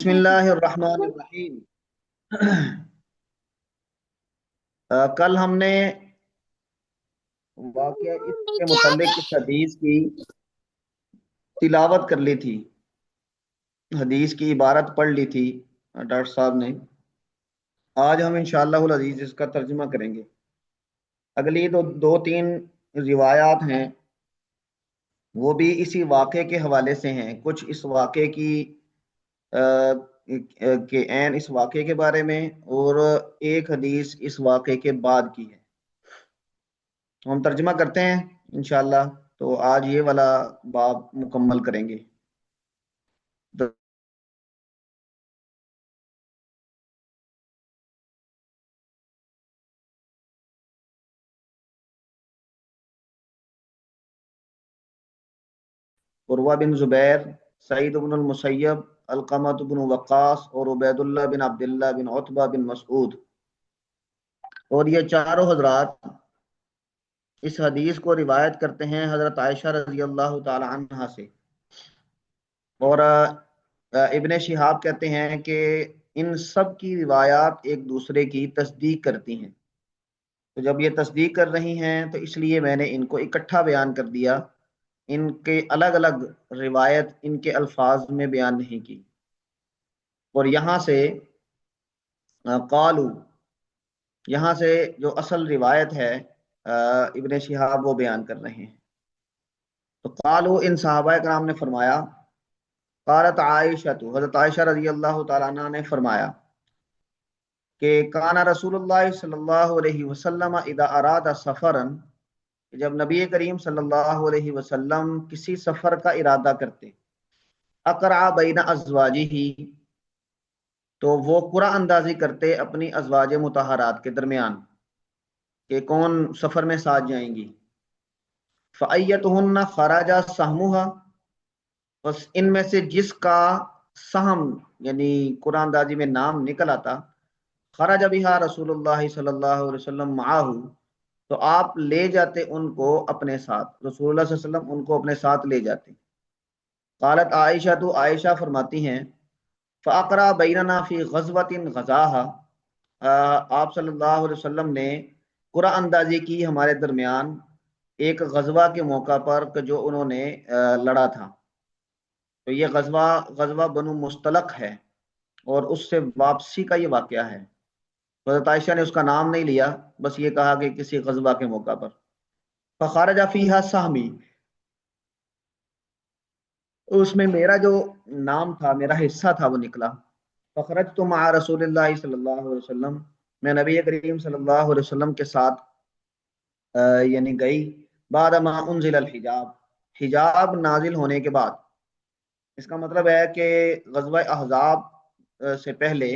بسم اللہ الرحمن الرحیم۔ کل ہم نے واقعہ اس کے متعلق اس حدیث کی تلاوت کر لی تھی، حدیث کی عبارت پڑھ لی تھی ڈاکٹر صاحب نے۔ آج ہم انشاءاللہ العزیز اس کا ترجمہ کریں گے۔ اگلی تو دو تین روایات ہیں، وہ بھی اسی واقعے کے حوالے سے ہیں، کچھ اس واقعے کی کہ عین اس واقعے کے بارے میں، اور ایک حدیث اس واقعے کے بعد کی ہے۔ ہم ترجمہ کرتے ہیں انشاءاللہ، تو آج یہ والا باب مکمل کریں گے۔ عروہ بن زبیر، سعید بن المسیب، القمۃ بن وقاص اور عبید اللہ بن عبداللہ بن عتبہ بن مسعود، اور یہ چاروں حضرات اس حدیث کو روایت کرتے ہیں حضرت عائشہ رضی اللہ تعالی عنہا سے۔ اور ابن شہاب کہتے ہیں کہ ان سب کی روایات ایک دوسرے کی تصدیق کرتی ہیں، تو جب یہ تصدیق کر رہی ہیں تو اس لیے میں نے ان کو اکٹھا بیان کر دیا، ان کے الگ الگ روایت ان کے الفاظ میں بیان نہیں کی۔ اور یہاں سے قالو، یہاں سے جو اصل روایت ہے ابن شہاب وہ بیان کر رہے ہیں۔ تو قالو، ان صحابہ کرام نے فرمایا، قالت عائشہ، تو حضرت عائشہ رضی اللہ تعالیٰ عنہ نے فرمایا کہ کانا رسول اللہ صلی اللہ علیہ وسلم اذا اراد سفرا، جب نبی کریم صلی اللہ علیہ وسلم کسی سفر کا ارادہ کرتے، اقرع بین ازواجہ، تو وہ قرعہ اندازی کرتے اپنی ازواج مطہرات کے درمیان کہ کون سفر میں ساتھ جائیں گی۔ فَأَيَّتُهُنَّ خَرَجَ سَهْمُهَا، بس ان میں سے جس کا سہم یعنی قرآن اندازی میں نام نکل آتا، خرج بها رسول اللہ صلی اللہ علیہ وسلم معاہ، تو آپ لے جاتے ان کو اپنے ساتھ، رسول اللہ صلی اللہ علیہ وسلم ان کو اپنے ساتھ لے جاتے۔ قالت عائشہ، تو عائشہ فرماتی ہیں، فَأَقْرَأَ بَيْنَنَا فِي غَزْوَةٍ غَزَاهَا، آپ صلی اللہ علیہ وسلم نے قرعہ اندازی کی ہمارے درمیان ایک غزوہ کے موقع پر کہ جو انہوں نے لڑا تھا۔ تو یہ غزوہ بنو مستلق ہے، اور اس سے واپسی کا یہ واقعہ ہے۔ حضرت عائشہ نے اس کا نام نہیں لیا، بس یہ کہا کہ کسی غزوہ کے موقع پر۔ فخرج فیہا سہمی، اس میں میرا جو نام تھا، میرا حصہ تھا، وہ نکلا۔ فخرجت مع رسول اللہ صلی اللہ علیہ وسلم، میں نبی کریم صلی اللہ علیہ وسلم کے ساتھ یعنی گئی، بعد ما انزل الحجاب، حجاب نازل ہونے کے بعد۔ اس کا مطلب ہے کہ غزوہ احزاب سے پہلے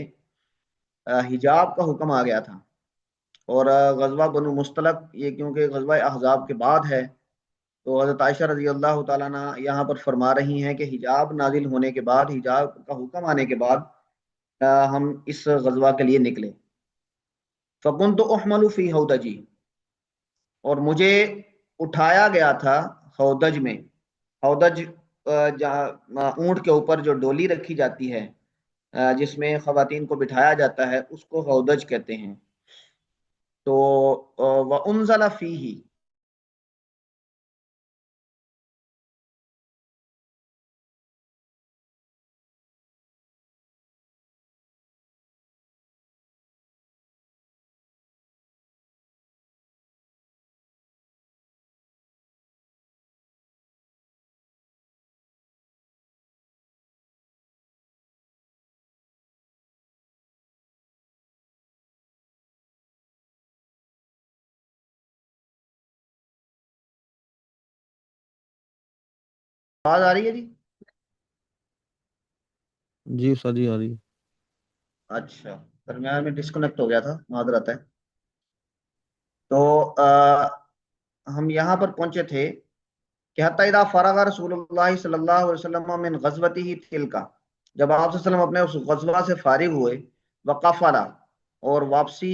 حجاب کا حکم آ گیا تھا، اور غزوہ بنو مستلق یہ کیونکہ غزوہ احزاب کے بعد ہے، تو حضرت عائشہ رضی اللہ تعالیٰ عنہ یہاں پر فرما رہی ہیں کہ حجاب نازل ہونے کے بعد، حجاب کا حکم آنے کے بعد ہم اس غزوہ کے لیے نکلے۔ فَكُنْتُ أُحْمَلُ فِي ہودجی، اور مجھے اٹھایا گیا تھا ہودج میں۔ ہودج جہاں اونٹ کے اوپر جو ڈولی رکھی جاتی ہے، جس میں خواتین کو بٹھایا جاتا ہے، اس کو ہودج کہتے ہیں۔ تو وَأُنزَلَ فِيهِ، آواز آ رہی ہے جی؟ جی استاد جی آ رہی ہے۔ اچھا، درمیان میں ڈسکنیکٹ ہو گیا تھا، معذرت ہے۔ تو ہم یہاں پر پہنچے تھے کہ حتی اذا فرغ رسول اللہ صلی اللہ علیہ وسلم من غزوته تلک، جب آپ صلی اللہ علیہ وسلم اپنے اس غزوہ سے فارغ ہوئے، وقفل، اور واپسی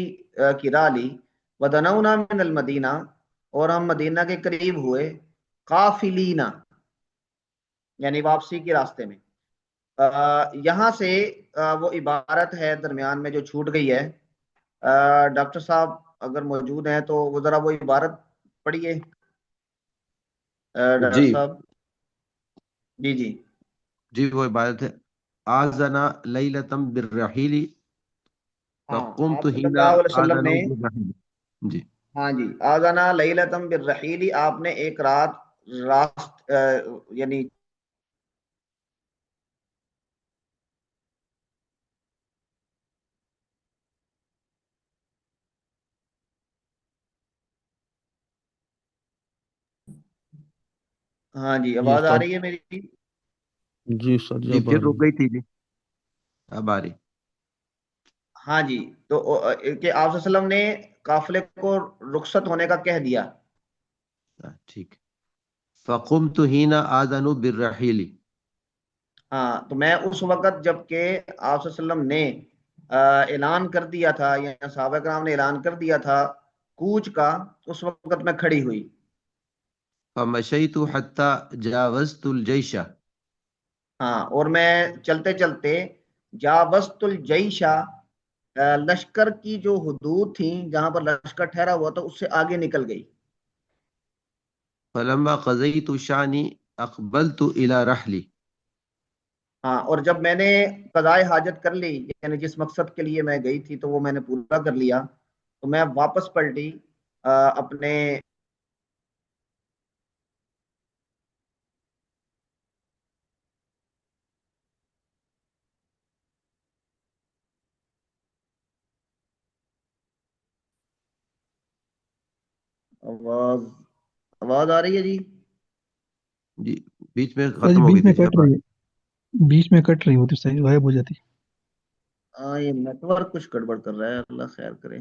کی راہ لی، ودنونا من المدینہ، اور ہم مدینہ کے قریب ہوئے، قافلین یعنی واپسی کے راستے میں۔ یہاں سے وہ عبارت ہے درمیان میں جو چھوٹ گئی ہے، ڈاکٹر صاحب اگر موجود ہیں تو وہ ذرا وہ عبارت پڑھیے، ڈاکٹر جی صاحب۔ جی جی جی وہ عبادت ہے، آزنا لیلتم بالرحیل ہاں، فقمت آپ صلی حین اللہ علیہ وسلم آذنوا نے، بالرحیل۔ جی ہاں جی، آذانا لیلتم بالرحیل، آپ نے ایک رات راست یعنی ہاں جی جی آواز آ استاد، رہی ہے میری؟ جی استاد جی جی اب آ پھر رہی رک گئی تھی جی، اب آ رہی۔ ہاں جی، تو کہ آپ صلی اللہ علیہ وسلم نے قافلے کو رخصت ہونے کا کہہ دیا۔ ٹھیک، فقمت حین آذنوا بالرحیل۔ ہاں تو میں اس وقت جب کہ آپ صلی اللہ علیہ وسلم نے اعلان کر دیا تھا، یا صحابہ کرام نے اعلان کر دیا تھا کوچ کا، اس وقت میں کھڑی ہوئی۔ فمشیت حتی جاوزت الجیش۔ ہاں، اور میں چلتے چلتے جاوزت الجیشا، لشکر کی جو حدود تھیں جہاں پر لشکر ٹھہرا ہوا تھا اس سے آگے نکل گئی۔ فلما قضیت شانی اقبلت الی رحلی۔ ہاں، اور جب میں نے قضائے حاجت کر لی، یعنی جس مقصد کے لیے میں گئی تھی تو وہ میں نے پورا کر لیا، تو میں واپس پلٹی اپنے آواز آواز آ رہی ہے جی؟ جی بیچ میں جی ختم ہو گئی بیچ میں تھی جی، کٹ اب آ رہی ہے، بیچ میں کٹ رہی ہوتی، صحیح غائب ہو جاتی۔ یہ نیٹ ورک کچھ گڑبڑ کر رہا ہے، اللہ خیر کرے۔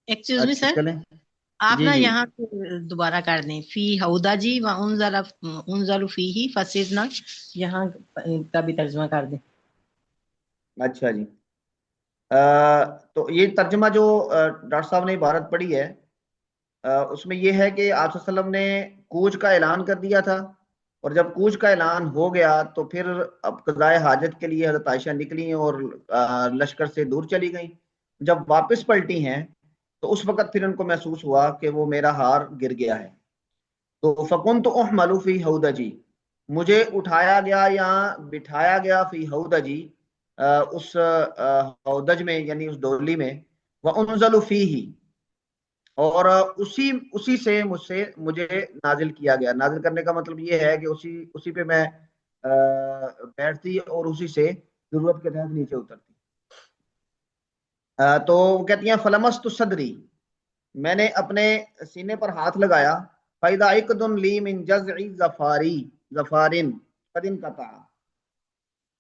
ایکسکیوز می اچھا سر، چلیں، آپ جی نا جی یہاں سے دوبارہ کر دیں فی ہودا جی و انزل فیہ فسیدنا، یہاں کا بھی ترجمہ کر دیں۔ اچھا جی۔ تو یہ ترجمہ جو ڈاکٹر صاحب نے عبارت پڑھی ہے، اس میں یہ ہے کہ آپ صلی اللہ علیہ وسلم نے کوچ کا اعلان کر دیا تھا، اور جب کوچ کا اعلان ہو گیا تو پھر اب قضائے حاجت کے لیے حضرت عائشہ نکلی اور لشکر سے دور چلی گئیں۔ جب واپس پلٹی ہیں تو اس وقت پھر ان کو محسوس ہوا کہ وہ میرا ہار گر گیا ہے۔ تو فَكُنْتُ أُحْمَلُ فِي هَوْدَجِي، مجھے اٹھایا گیا یا بٹھایا گیا فی ہودجی، اس ہودج میں یعنی اس ڈولی میں، وَأُنزَلُ فِيهِ، اور اسی سے مجھے نازل کیا گیا۔ نازل کرنے کا مطلب یہ ہے کہ اسی پہ میں بیٹھتی اور اسی سے ضرورت کے تحت نیچے اترتی۔ تو وہ کہتی ہیں فلمست صدری، میں نے اپنے سینے پر ہاتھ لگایا، فَإِذَا عِقْدٌ لِّي مِن جَزْعِ ظَفَارٍ قَدْ انقطع،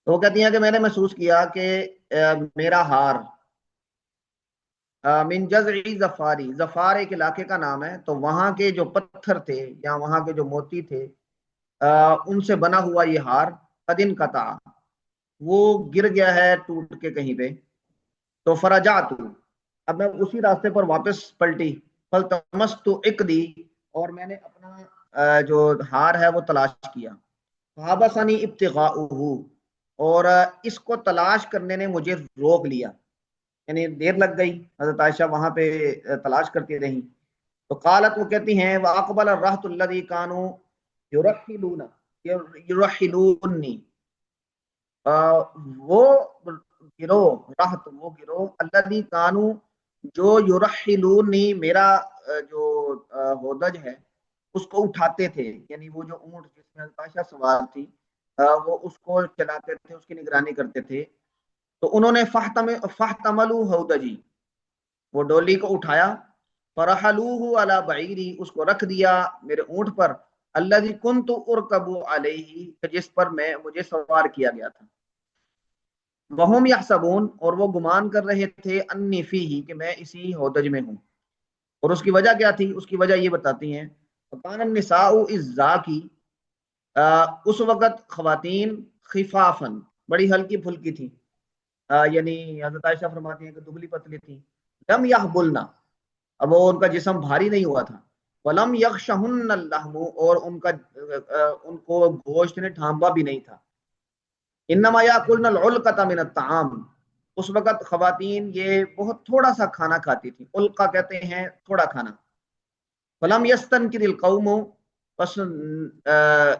تو وہ کہتی ہیں کہ میں نے محسوس کیا کہ میرا ہار من جزع ظفاری، ظفار ایک علاقے کا نام ہے، تو وہاں کے جو پتھر تھے یا وہاں کے جو موتی تھے ان سے بنا ہوا یہ ہار قد انقطع، وہ گر گیا ہے ٹوٹ کے کہیں پہ۔ تو فرجعت، اب میں اسی راستے پر واپس پلٹی، فلتمست عقدی، اور میں نے اپنا جو ہار ہے وہ تلاش کیا، فحبسنی ابتغاؤہ، اور اس کو تلاش کرنے نے مجھے روک لیا، یعنی دیر لگ گئی، حضرت عائشہ وہاں پہ تلاش کرتی رہیں۔ تو قالت، وہ کہتی ہیں واقبل الرہط الذی کانوا یرحلونی، وہ گروہ رہط، وہ گروہ الذی کانوا، جو یرحلونی، میرا جو ہودج ہے اس کو اٹھاتے تھے، یعنی وہ جو اونٹ جس میں حضرت عائشہ سوار تھی وہ اس کو چلاتے تھے، اس کی نگرانی کرتے تھے۔ تو انہوں نے فاحتملوا ہودجی، وہ ڈولی کو اٹھایا، فرحلوہ علی بعیری، اس کو رکھ دیا میرے اونٹ پر، الذی کنت ارکب علیہ، جس پر مجھے سوار کیا گیا تھا، وہم یحسبون، اور وہ گمان کر رہے تھے، انی فیہ، کہ میں اسی ہودج میں ہوں۔ اور اس کی وجہ کیا تھی؟ اس کی وجہ یہ بتاتی ہیں، فکان النساء الزاکی، اس وقت خواتین خفافن، بڑی ہلکی پھلکی تھی، یعنی حضرت عائشہ فرماتی ہیں کہ دبلی پتلی تھی، لم یحبلنا، اب وہ ان کا جسم بھاری نہیں ہوا تھا، ولم یغشہن اللحم، اور ان کو گوشت نے ڈھانپا بھی نہیں تھا. انما یاکلن العلقۃ من الطعام، اس وقت خواتین یہ بہت تھوڑا سا کھانا کھاتی تھی. علقہ کہتے ہیں تھوڑا کھانا. فلم یستنکر القوم، پس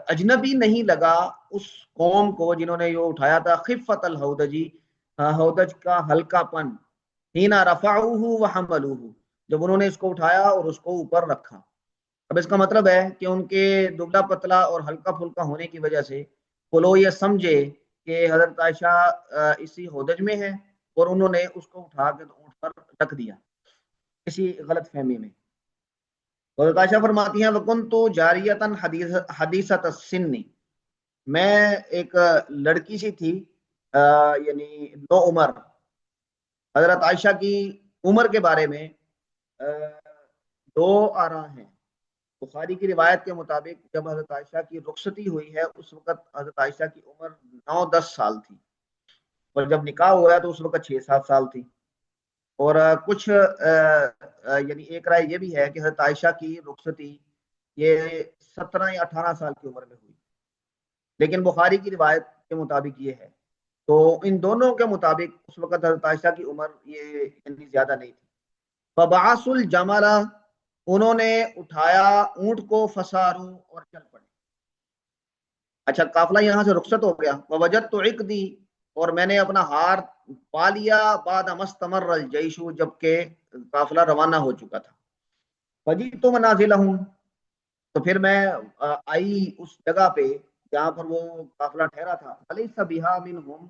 اجنبی نہیں لگا اس قوم کو جنہوں نے یہ اٹھایا تھا خفت الہودجی، ہودج کا ہلکا پن، حین رفعوہ وحملوہ، جب انہوں نے اس کو اٹھایا اور اس کو اوپر رکھا. اب اس کا مطلب ہے کہ ان کے دبلا پتلا اور ہلکا پھلکا ہونے کی وجہ سے وہ لوگ یہ سمجھے کہ حضرت عائشہ اسی ہودج میں ہے، اور انہوں نے اس کو اٹھا کے اونٹ پر رکھ دیا کسی غلط فہمی میں. حضرت عائشہ فرماتی ہیں وَكُنْتُ جَارِيَةً حدیثۃ السن، میں ایک لڑکی سی تھی یعنی نو عمر. حضرت عائشہ کی عمر کے بارے میں دو آراء ہیں. بخاری کی روایت کے مطابق جب حضرت عائشہ کی رخصتی ہوئی ہے اس وقت حضرت عائشہ کی عمر 9-10 سال تھی، اور جب نکاح ہوا ہے تو اس وقت 6-7 سال تھی. اور کچھ یعنی ایک رائے یہ بھی ہے کہ حضرت عائشہ کی رخصتی یہ 17 یا 18 سال کی عمر میں ہوئی، لیکن بخاری کی روایت کے مطابق یہ ہے. تو ان دونوں کے مطابق اس وقت حضرت عائشہ کی عمر یہ یعنی زیادہ نہیں تھی. فبعث الجمل، انہوں نے اٹھایا اونٹ کو، فسارو، اور چل پڑے. اچھا قافلہ یہاں سے رخصت ہو گیا. ووجدت عقدی، اور میں نے اپنا ہار پا لیا، بعد مستمر الجیش، جبکہ قافلہ روانہ ہو چکا تھا. فجئت منازلہم، تو پھر میں آئی اس جگہ پہ جہاں پر وہ قافلہ ٹھہرا تھا. الیس بہا منہم،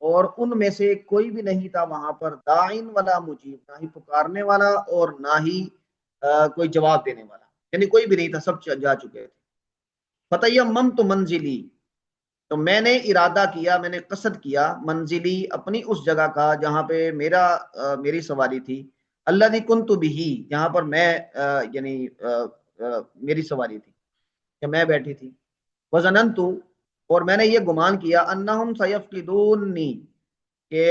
اور ان میں سے کوئی بھی نہیں تھا وہاں پر، داعین ولا مجیب، نہ ہی پکارنے والا اور نہ ہی کوئی جواب دینے والا، یعنی کوئی بھی نہیں تھا، سب جا چکے تھے. فتیممت منزلی، تو میں نے ارادہ کیا، میں نے قصد کیا، منزلی اپنی اس جگہ کا جہاں پہ میری سواری تھی، الذی کنت بہ، جہاں پر میں یعنی میری سواری تھی کہ میں بیٹھی تھی. وظننت، اور میں نے یہ گمان کیا، انہم سیفقدونی، کہ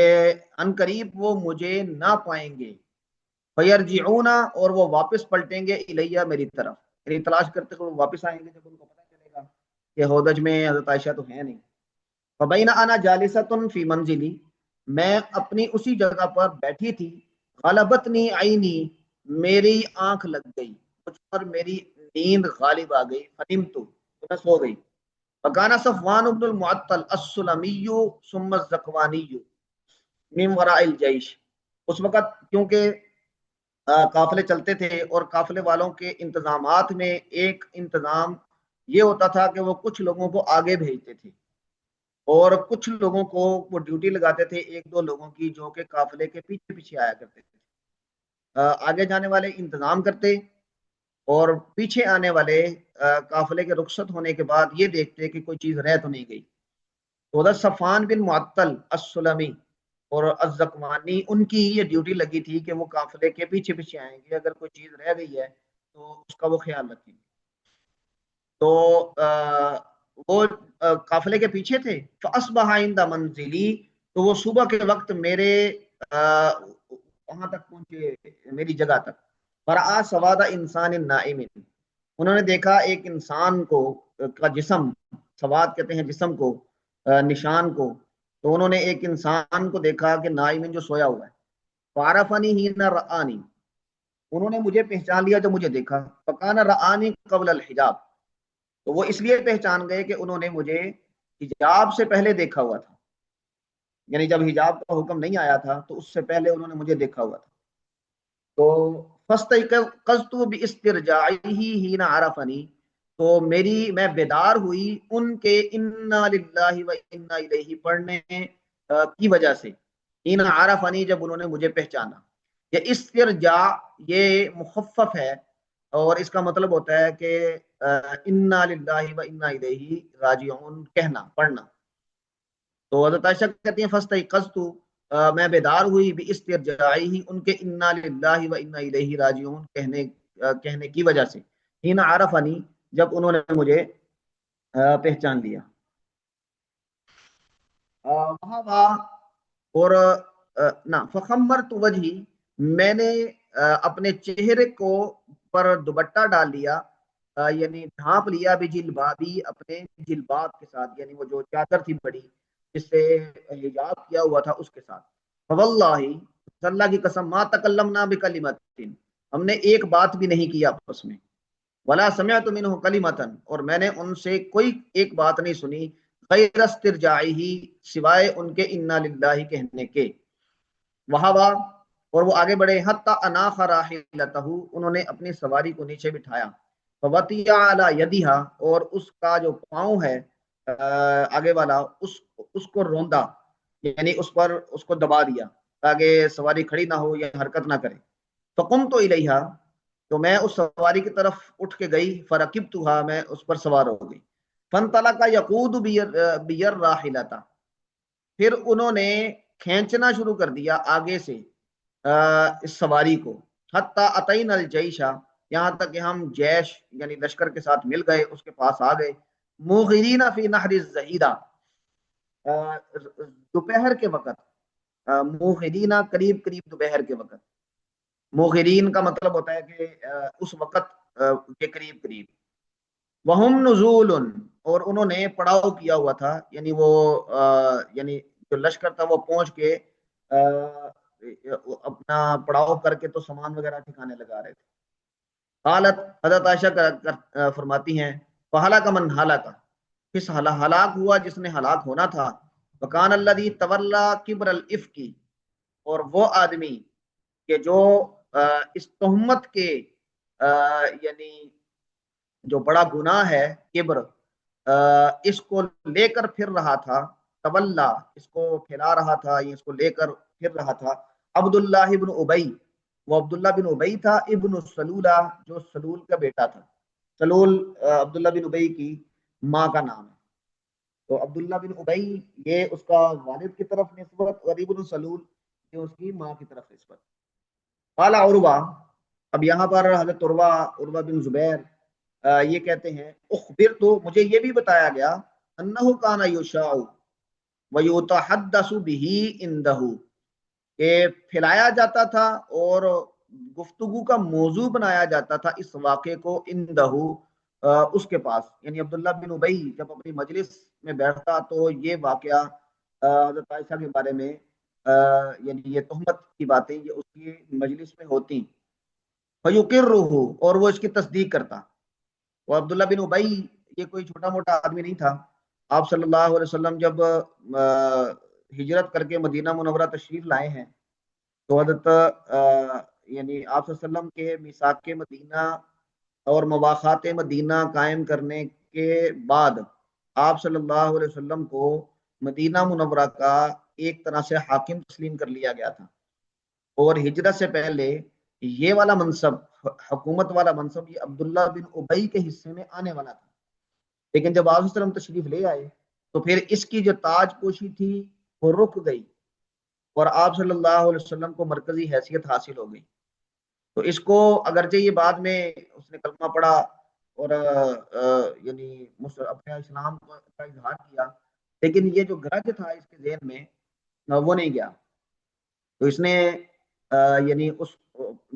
ان قریب وہ مجھے نہ پائیں گے. فیرجعون، اور وہ واپس پلٹیں گے، الیہ، میری طرف، یعنی تلاش کرتے ہوئے واپس آئیں گے جب ان کو پتہ چلے گا کہ ہودج میں حضرت عائشہ تو ہے نہیں. فبین انا جالست فی منزلی، میں اپنی اسی جگہ پر بیٹھی تھی. غلبتنی عینی، میری آنکھ لگ گئی، مجھ پر میری نیند غالب آ گئی. فنمت، تو میں سو گئی. فکان صفوان بن المعطل السلمی ثم الزکوانی من وراء الجیش، اس وقت کیونکہ قافلے چلتے تھے اور قافلے والوں کے انتظامات میں ایک انتظام یہ ہوتا تھا کہ وہ کچھ لوگوں کو آگے بھیجتے تھے اور کچھ لوگوں کو وہ ڈیوٹی لگاتے تھے، 1-2 لوگوں کی، جو کہ قافلے کے پیچھے پیچھے آیا کرتے تھے. آگے جانے والے انتظام کرتے اور پیچھے آنے والے قافلے کے رخصت ہونے کے بعد یہ دیکھتے کہ کوئی چیز رہ تو نہیں گئی. تو حضرت صفوان بن معطل السلمی اور الزکوانی، ان کی یہ ڈیوٹی لگی تھی کہ وہ قافلے کے پیچھے پیچھے آئیں گے، اگر کوئی چیز رہ گئی ہے تو اس کا وہ خیال رکھیں گے. تو وہ قافلے کے پیچھے تھے. فاصبح عند منزلی، تو وہ صبح کے وقت میرے وہاں تک پہنچے، میری جگہ تک. فرآ سواد انسان نائم، انہوں نے دیکھا ایک انسان کو کا جسم، سواد کہتے ہیں جسم کو، نشان کو. تو انہوں نے ایک انسان کو دیکھا کہ نائم، جو سویا ہوا ہے. فعرفنی حین رآنی، انہوں نے مجھے پہچان لیا جب مجھے دیکھا. فکان رآنی قبل الحجاب، تو وہ اس لیے پہچان گئے کہ انہوں نے مجھے حجاب سے پہلے دیکھا ہوا تھا، یعنی جب حجاب کا حکم نہیں آیا تھا تو اس سے پہلے انہوں نے مجھے دیکھا ہوا تھا. تو فاستيقظت باسترجاعه حين عرفني، تو میں بیدار ہوئی ان کے انا للہ و انا الیہ پڑھنے کی وجہ سے. حين عرفني، جب انہوں نے مجھے پہچانا. یہ استرجاع یہ مخفف ہے اور اس کا مطلب ہوتا ہے کہ انا للہ و انا الیہ راجعون کہنا، پڑھنا. تو حضرت عائشہ کہتی ہیں فاستيقظت، میں بیدار ہوئی، باسترجاعه، ان کے انا للہ و انا الیہ راجعون کہنے کی وجہ سے. حين عرفني، جب انہوں نے مجھے پہچان لیا. اور نہ فخمرت وجہی، میں نے اپنے چہرے کو پر دوپٹہ ڈال لیا، یعنی ڈھانپ لیا بھی جلبابی، اپنے جلباب کے ساتھ، یعنی وہ جو چادر تھی بڑی جس سے حجاب کیا ہوا تھا اس کے ساتھ. فواللہ، اللہ کی قسم، ما تکلمنا بکلمۃ، ہم نے ایک بات بھی نہیں کی آپس میں. ولا سمعت منہ کلمۃ، اور میں نے ان سے کوئی ایک بات نہیں سنی، غیر استرجاعہ، سوائے ان کے انا للہ کہنے کے. وہاں، اور وہ آگے بڑھے، حتی اناخ راحلتہ، انہوں نے اپنی سواری کو نیچے بٹھایا. فوطی علی یدیہا، اور اس کا جو پاؤں ہے آگے والا، اس کو روندا، یعنی اس کو دبا دیا تاکہ سواری کھڑی نہ ہو یا حرکت نہ کرے. فقمت الیہا، تو میں اس سواری کی طرف اٹھ کے گئی. فرکبتھا، میں اس پر سوار ہو گئی. فانطلق یقود بیر راحلۃ، پھر انہوں نے کھینچنا شروع کر دیا آگے سے اس سواری کو. حتی اتینا الجیشہ، یہاں تک کہ ہم جیش یعنی لشکر کے ساتھ مل گئے، اس کے پاس آ گئے. موغرین فی نہر الزہیرہ، دوپہر کے وقت، موغرین قریب قریب دوپہر کے وقت. موغرین کا مطلب ہوتا ہے کہ اس وقت کے قریب قریب. وہم نزول، اور انہوں نے پڑاؤ کیا ہوا تھا، یعنی وہ یعنی جو لشکر تھا وہ پہنچ کے اپنا پڑاؤ کر کے تو سامان وغیرہ ٹھکانے لگا رہے تھے. حالت، حضرت عائشہ فرماتی ہیں، فہلاک من ہلاکا، کس ہلاک ہوا جس نے ہلاک ہونا تھا. وکان الذی تولا کبر الافک، اور وہ آدمی کہ جو اس تہمت کے یعنی جو بڑا گناہ ہے کبر، اس کو لے کر پھر رہا تھا. تولا، اس کو پھیلا رہا تھا، یہ اس کو لے کر پھر رہا تھا. عبداللہ ابن ابی، وہ عبداللہ بن ابی تھا. ابن سلولہ، جو سلول کا بیٹا تھا. سلول عبداللہ بن ابی کی ماں کا نام ہے. تو عبداللہ بن ابی یہ اس کا والد کی طرف نسبت، اور ابن سلول یہ اس کی ماں کی طرف نسبت. قال عروہ، اب یہاں پر حضرت عروہ بن زبیر یہ کہتے ہیں، اخبر، تو مجھے یہ بھی بتایا گیا، انہ کان یشاع ویتحدث بہ عندہ، کہ پھیلایا جاتا تھا اور گفتگو کا موضوع بنایا جاتا تھا اس واقعے کو عندہ، اس کے پاس. یعنی عبداللہ بن ابی جب اپنی مجلس میں بیٹھتا تو یہ واقعہ حضرت عائشہ کے بارے میں یعنی یہ تہمت کی باتیں یہ اس کی مجلس میں ہوتی. فیقرہ، اور وہ اس کی تصدیق کرتا. وہ عبداللہ بن ابی یہ کوئی چھوٹا موٹا آدمی نہیں تھا. آپ صلی اللہ علیہ وسلم جب ہجرت کر کے مدینہ منورہ تشریف لائے ہیں تو حضرت یعنی آپ صلی اللہ علیہ وسلم کے میثاق مدینہ اور مواخات مدینہ قائم کرنے کے بعد آپ صلی اللہ علیہ وسلم کو مدینہ منورہ کا ایک طرح سے حاکم تسلیم کر لیا گیا تھا. اور ہجرت سے پہلے یہ والا منصب، حکومت والا منصب، یہ عبداللہ بن ابی کے حصے میں آنے والا تھا. لیکن جب آپ صلی اللہ علیہ وسلم تشریف لے آئے تو پھر اس کی جو تاج پوشی تھی وہ رک گئی، اور آپ صلی اللہ علیہ وسلم کو مرکزی حیثیت حاصل ہو گئی. تو اس کو اگرچہ یہ بعد میں اس نے کلمہ پڑھا اور یعنی اپنے اسلام کا اظہار کیا، لیکن یہ جو گرج تھا اس کے ذہن میں وہ نہیں گیا. تو اس نے یعنی اس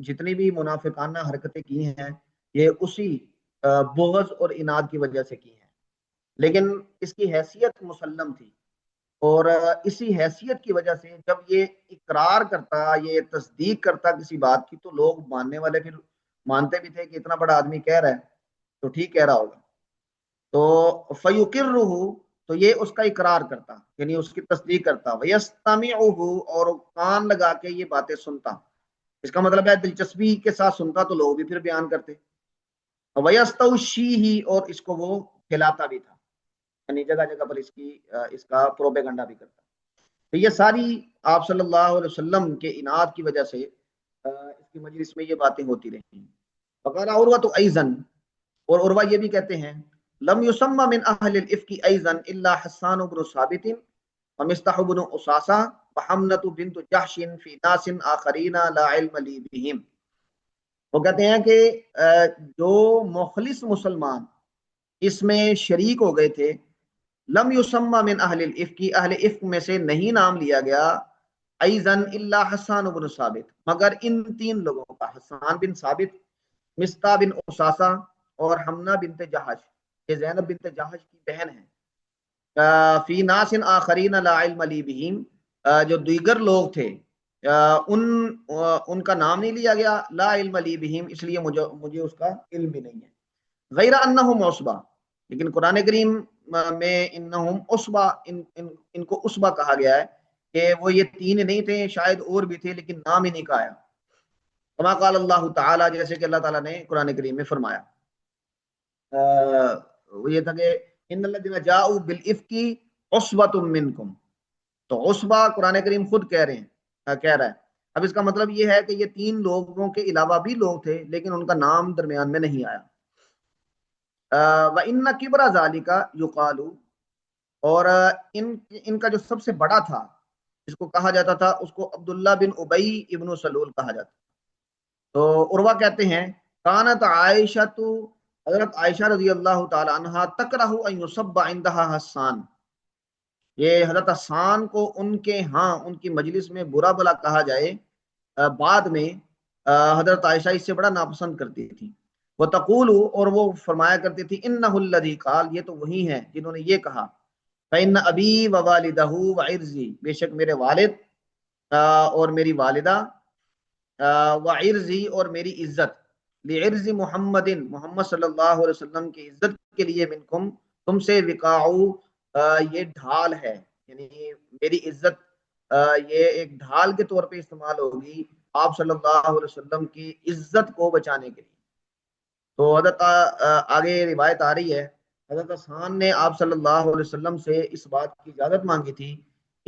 جتنی بھی منافقانہ حرکتیں کی ہیں یہ اسی بغض اور اناد کی وجہ سے کی ہیں. لیکن اس کی حیثیت مسلم تھی، اور اسی حیثیت کی وجہ سے جب یہ اقرار کرتا، یہ تصدیق کرتا کسی بات کی، تو لوگ ماننے والے پھر مانتے بھی تھے کہ اتنا بڑا آدمی کہہ رہا ہے تو ٹھیک کہہ رہا ہوگا. تو فیقرہ، تو یہ اس کا اقرار کرتا، یعنی اس کی تصدیق کرتا. ویستمعہ، اور کان لگا کے یہ باتیں سنتا. اس کا مطلب ہے دلچسپی کے ساتھ سنتا تو لوگ بھی پھر بیان کرتے. ویستوشیہ، اور اس کو وہ کھلاتا بھی تھا، یعنی جگہ جگہ پر اس کا پروپیگنڈا بھی کرتا. تو یہ ساری آپ صلی اللہ علیہ وسلم کے اناد کی وجہ سے اس کی مجلس میں یہ باتیں ہوتی رہی ہیں. فقال عروہ ایضاً، اور عروہ یہ بھی کہتے ہیں، لم یسمى من اہل الافک ایضا الا حسان بن ثابت ومستح بن اساسہ وحمنۃ بنت جحش فی ناس آخرین لا علم لی بہم. وہ کہتے ہیں کہ جو مخلص مسلمان اس میں شریک ہو گئے تھے، لم یسمى من اہل الافک، اہل افک میں سے نہیں نام لیا گیا، ایضا الا حسان بن ثابت، مگر ان تین لوگوں کا، حسان بن ثابت، مصطح بن اساسا اور حمنا بنت جہش، یہ زینب بنت جہش کی بہن ہیں، فی ناس آخرین لا علم لی بہم، جو دیگر لوگ تھے ان کا نام نہیں لیا گیا، لا علم لی بہم، اس لیے مجھے اس کا علم بھی نہیں ہے، غیر انہم عصبہ، لیکن قرآن کریم میں انہم عصبہ، ان کو عصبہ کہا گیا ہے کہ وہ یہ تین نہیں تھے، شاید اور بھی تھے لیکن نام ہی نہیں کہا، کما قال اللہ تعالیٰ، جیسے کہ اللہ تعالیٰ نے قرآن کریم میں فرمایا، وہ یہ تھا کہ ان الذین جاؤوا بالافک عصبۃ منکم، تو عصبہ قرآن کریم خود کہہ رہا ہے، اب اس کا مطلب یہ ہے کہ یہ تین لوگوں کے علاوہ بھی لوگ تھے لیکن ان کا نام درمیان میں نہیں آیا۔ وَإِنَّ كِبْرَ ذَلِكَ يُقَالُ، اور ان کا جو سب سے بڑا تھا جس کو کہا جاتا تھا اس کو عبداللہ بن ابی ابن سلول کہا جاتا، تو عروہ کہتے ہیں کانت عائشہ، تو حضرت عائشہ رضی اللہ تعالی عنہا تکرہ ان یصب عندها حسان، یہ حضرت حسان کو ان کے ہاں ان کی مجلس میں برا بلا کہا جائے، بعد میں حضرت عائشہ اس سے بڑا ناپسند کرتی تھی، وہ تقول، اور وہ فرمایا کرتی تھی انہ الذی قال، یہ تو وہی ہیں جنہوں نے یہ کہا، فإن ابی ووالدہ وعرضی، بے شک میرے والد اور میری والدہ، وعرضی اور میری عزت، لعرض محمد، محمد صلی اللہ علیہ وسلم کی عزت کے لیے، منکم تم سے، وقاعو یہ ڈھال ہے، یعنی میری عزت یہ ایک ڈھال کے طور پہ استعمال ہوگی آپ صلی اللہ علیہ وسلم کی عزت کو بچانے کے لیے۔ تو حضرت آگے روایت آ رہی ہے حضرت حسان نے آپ صلی اللہ علیہ وسلم سے اس بات کی اجازت مانگی تھی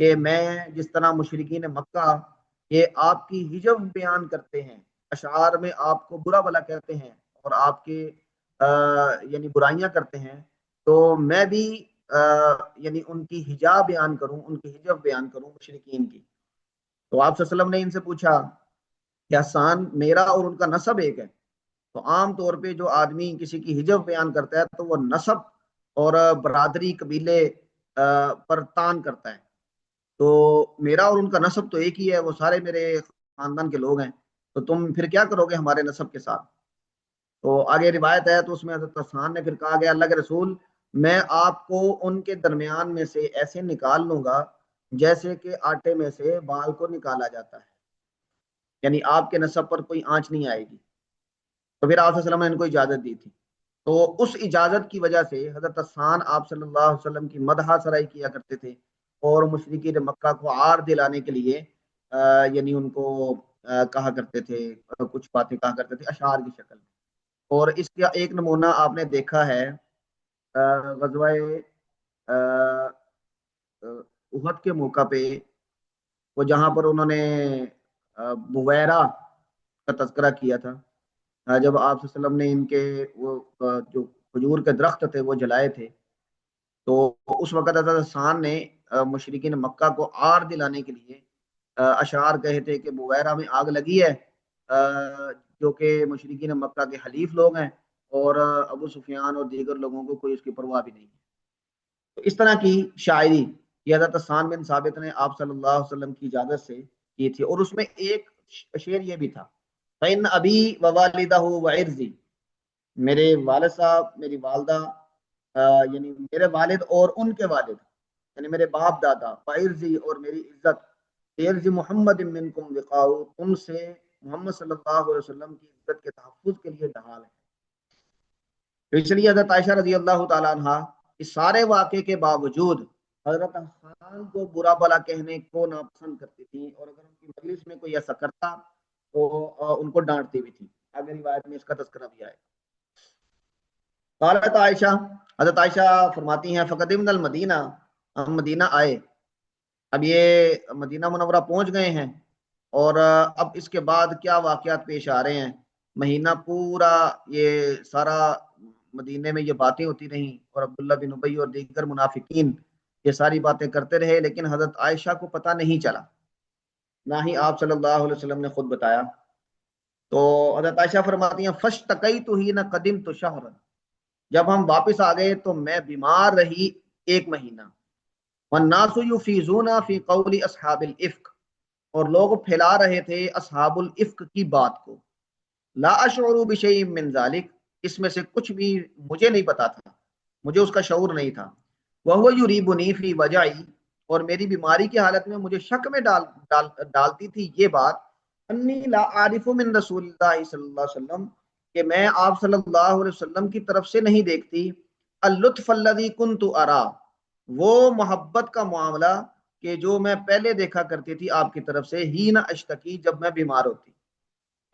کہ میں جس طرح مشرکین مکہ یہ آپ کی ہجو بیان کرتے ہیں، اشعار میں آپ کو برا بلا کہتے ہیں اور آپ کے یعنی برائیاں کرتے ہیں، تو میں بھی یعنی ان کی ہجا بیان کروں، ان کی ہجو بیان کروں مشرکین کی۔ تو آپ صلی اللہ علیہ وسلم نے ان سے پوچھا کہ حسان میرا اور ان کا نسب ایک ہے، تو عام طور پہ جو آدمی کسی کی ہجو بیان کرتا ہے تو وہ نسب اور برادری قبیلے پر تان کرتا ہے، تو میرا اور ان کا نسب تو ایک ہی ہے، وہ سارے میرے خاندان کے لوگ ہیں، تو تم پھر کیا کرو گے ہمارے نسب کے ساتھ؟ تو آگے روایت ہے تو اس میں حضرت حسان نے پھر کہا گیا اللہ کے رسول، میں آپ کو ان کے درمیان میں سے ایسے نکال لوں گا جیسے کہ آٹے میں سے بال کو نکالا جاتا ہے، یعنی آپ کے نسب پر کوئی آنچ نہیں آئے گی۔ تو پھر آپ صلی اللہ علیہ وسلم نے ان کو اجازت دی تھی، تو اس اجازت کی وجہ سے حضرت حسان آپ صلی اللہ علیہ وسلم کی مدح سرائی کیا کرتے تھے اور مشرکین مکہ کو عار دلانے کے لیے یعنی ان کو کہا کرتے تھے، کچھ باتیں کہا کرتے تھے اشعار کی شکل میں۔ اور اس کا ایک نمونہ آپ نے دیکھا ہے غزوہ احد کے موقع پہ، وہ جہاں پر انہوں نے بویرہ کا تذکرہ کیا تھا، جب آپ صلی اللہ علیہ وسلم نے ان کے وہ جو کھجور کے درخت تھے وہ جلائے تھے، تو اس وقت حضرت حسان نے مشرکین مکہ کو عار دلانے کے لیے اشعار کہے تھے کہ بویرہ میں آگ لگی ہے، جو کہ مشرکین مکہ کے حلیف لوگ ہیں، اور ابو سفیان اور دیگر لوگوں کو کوئی اس کی پرواہ بھی نہیں ہے۔ تو اس طرح کی شاعری یہ حضرت حسان بن ثابت نے آپ صلی اللہ علیہ وسلم کی اجازت سے کی تھی، اور اس میں ایک شعر یہ بھی تھا فَإِنَّ أَبِي وَوَالِدَهُ وَعِرْضِي، میرے والد صاحب، میری والدہ یعنی میرے والد اور ان کے والد یعنی میرے باپ دادا، وَعِرْضِي اور میری عزت، عِرْضِ محمد منکم وقاؤ، تم سے محمد صلی اللہ علیہ وسلم کی عزت کے تحفظ کے لیے ڈھال ہے۔ تو اس لیے حضرت عائشہ رضی اللہ تعالیٰ عنہ اس سارے واقعے کے باوجود حضرت حسان کو برا بلا کہنے کو ناپسند کرتی تھی، اور اگر ان کی مجلس میں کوئی ایسا کرتا تو ان کو ڈانٹتی بھی تھی۔ آگے روایت میں اس کا تذکرہ بھی آئے۔ قالت عائشہ، حضرت عائشہ فرماتی ہیں فقدمنا المدینہ، ہم مدینہ آئے، اب یہ مدینہ منورہ پہنچ گئے ہیں، اور اب اس کے بعد کیا واقعات پیش آ رہے ہیں، مہینہ پورا یہ سارا مدینے میں یہ باتیں ہوتی رہیں، اور عبداللہ بن ابی اور دیگر منافقین یہ ساری باتیں کرتے رہے، لیکن حضرت عائشہ کو پتہ نہیں چلا، نہ ہی آپ صلی اللہ علیہ وسلم نے خود بتایا۔ تو حضرت عائشہ فرماتی ہیں فَاشْتَكَيْتُ حِينَ قَدِمْتُ شَهْرًا، جب ہم واپس آ گئے تو میں بیمار رہی ایک مہینہ، وَالنَّاسُ يُفِيضُونَ فِي قَوْلِ أَصْحَابِ الْإِفْكِ، اور لوگ پھیلا رہے تھے اصحاب الافق کی بات کو، لا اشعر بشیء من ذلک، اس میں سے کچھ بھی مجھے نہیں پتا تھا، مجھے اس کا شعور نہیں تھا، وہو یریبنی فی وجعی، اور میری بیماری کی حالت میں مجھے شک میں ڈالتی تھی یہ بات، انی لا عارف من رسول اللہ صلی اللہ علیہ وسلم، کہ میں آپ صلی اللہ علیہ وسلم کی طرف سے نہیں دیکھتی، اللطف الذی کنت ارا، وہ محبت کا معاملہ کہ جو میں پہلے دیکھا کرتی تھی آپ کی طرف سے، ہی نہ اشتکی، جب میں بیمار ہوتی،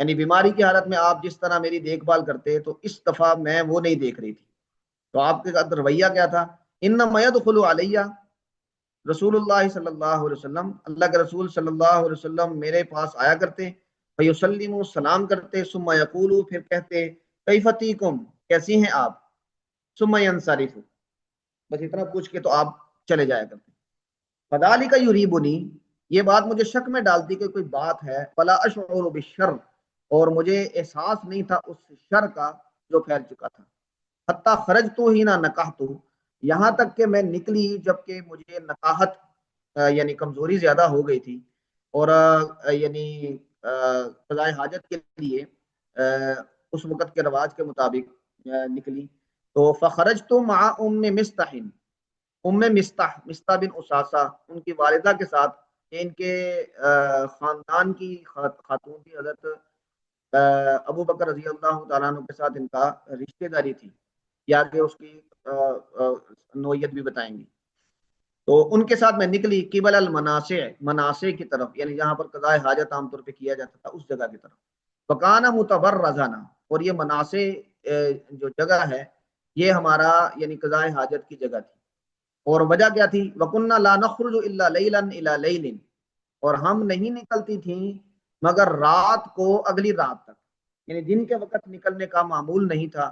یعنی بیماری کی حالت میں آپ جس طرح میری دیکھ بھال کرتے تو اس دفعہ میں وہ نہیں دیکھ رہی تھی۔ تو آپ کے رویہ کیا تھا؟ انما يدخل علیہ رسول اللہ صلی اللہ علیہ وسلم، اللہ کے رسول صلی اللہ علیہ وسلم میرے پاس آیا کرتے، فیسلم، سلام کرتے، ثم یقول، پھر کہتے، کیف تیکم، کیسی ہیں آپ، ثم ینصرف، بس اتنا پوچھ کے تو آپ چلے جایا کرتے۔ فذلک یریبنی، یہ بات مجھے شک میں ڈالتی کہ کوئی بات ہے، فلا اشعر بالشر، اور مجھے احساس نہیں تھا اس شر کا جو پھیل چکا تھا، حتی خرجت حین نکحت، یہاں تک کہ میں نکلی جبکہ مجھے نکاحت یعنی کمزوری زیادہ ہو گئی تھی، اور یعنی قضاء حاجت کے لیے اس وقت کے رواج کے مطابق نکلی، تو فخرجت مع ام مستح، ام مستح بن اساسہ، ان کی والدہ کے ساتھ، ان کے خاندان کی خاتون تھی، حضرت ابو بکر رضی اللہ تعالیٰ عنہ کے ساتھ ان کا رشتہ داری تھی، یا کہ اس کی نوعیت بھی بتائیں گے۔ تو ان کے ساتھ میں نکلی قبل المناسع، مناسع کی طرف، یعنی جہاں پر قضاء حاجت عام طور پہ کیا جاتا تھا اس جگہ کی طرف، فکانہ متبرزانہ، اور یہ مناسع جو جگہ ہے یہ ہمارا یعنی قضاء حاجت کی جگہ تھی، اور وجہ کیا تھی؟ وَكُنَّا لَا نَخْرُجُ إِلَّا لَيْلًا إِلَى لَيْلٍ، اور ہم نہیں نکلتی تھیں مگر رات کو اگلی رات تک، یعنی دن کے وقت نکلنے کا معمول نہیں تھا،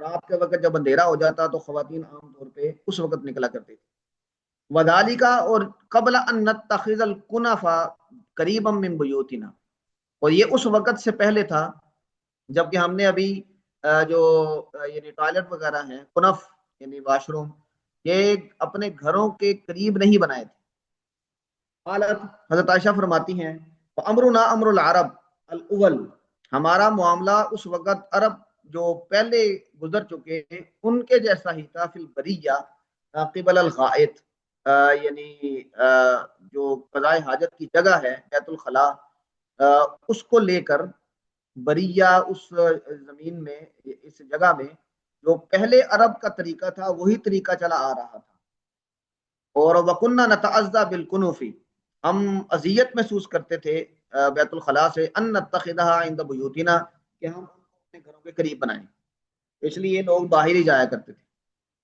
رات کے وقت جب اندھیرا ہو جاتا تو خواتین عام طور پہ اس وقت نکلا کرتی تھی۔ وَذَلِكَ، اور قبل ان نتخذ الکنف قریبا من بیوتنا، اور یہ اس وقت سے پہلے تھا جبکہ ہم نے ابھی جو یعنی ٹوائلٹ وغیرہ ہیں، کنف یعنی واش روم، یہ اپنے گھروں کے قریب نہیں بنائے تھے۔ حالت حضرت عائشہ فرماتی ہیں، امرنا امر العرب الاول، ہمارا معاملہ اس وقت عرب جو پہلے گزر چکے ان کے جیسا ہی تھا، فی البریہ قبل الغائط، یعنی جو قضاء حاجت کی جگہ ہے بیت الخلاء، اس کو لے کر بریہ، اس زمین میں، اس جگہ میں جو پہلے عرب کا طریقہ تھا وہی طریقہ چلا آ رہا تھا۔ اور وَكُنَّا نَتَعَزَّى بِالْكُنُوفِ، ہم اذیت محسوس کرتے تھے بیت الخلاء سے، ان نتخذها عند بیوتنا، کہ ہم اپنے گھروں کے قریب بنائیں، اس لیے لوگ باہر ہی جایا کرتے تھے۔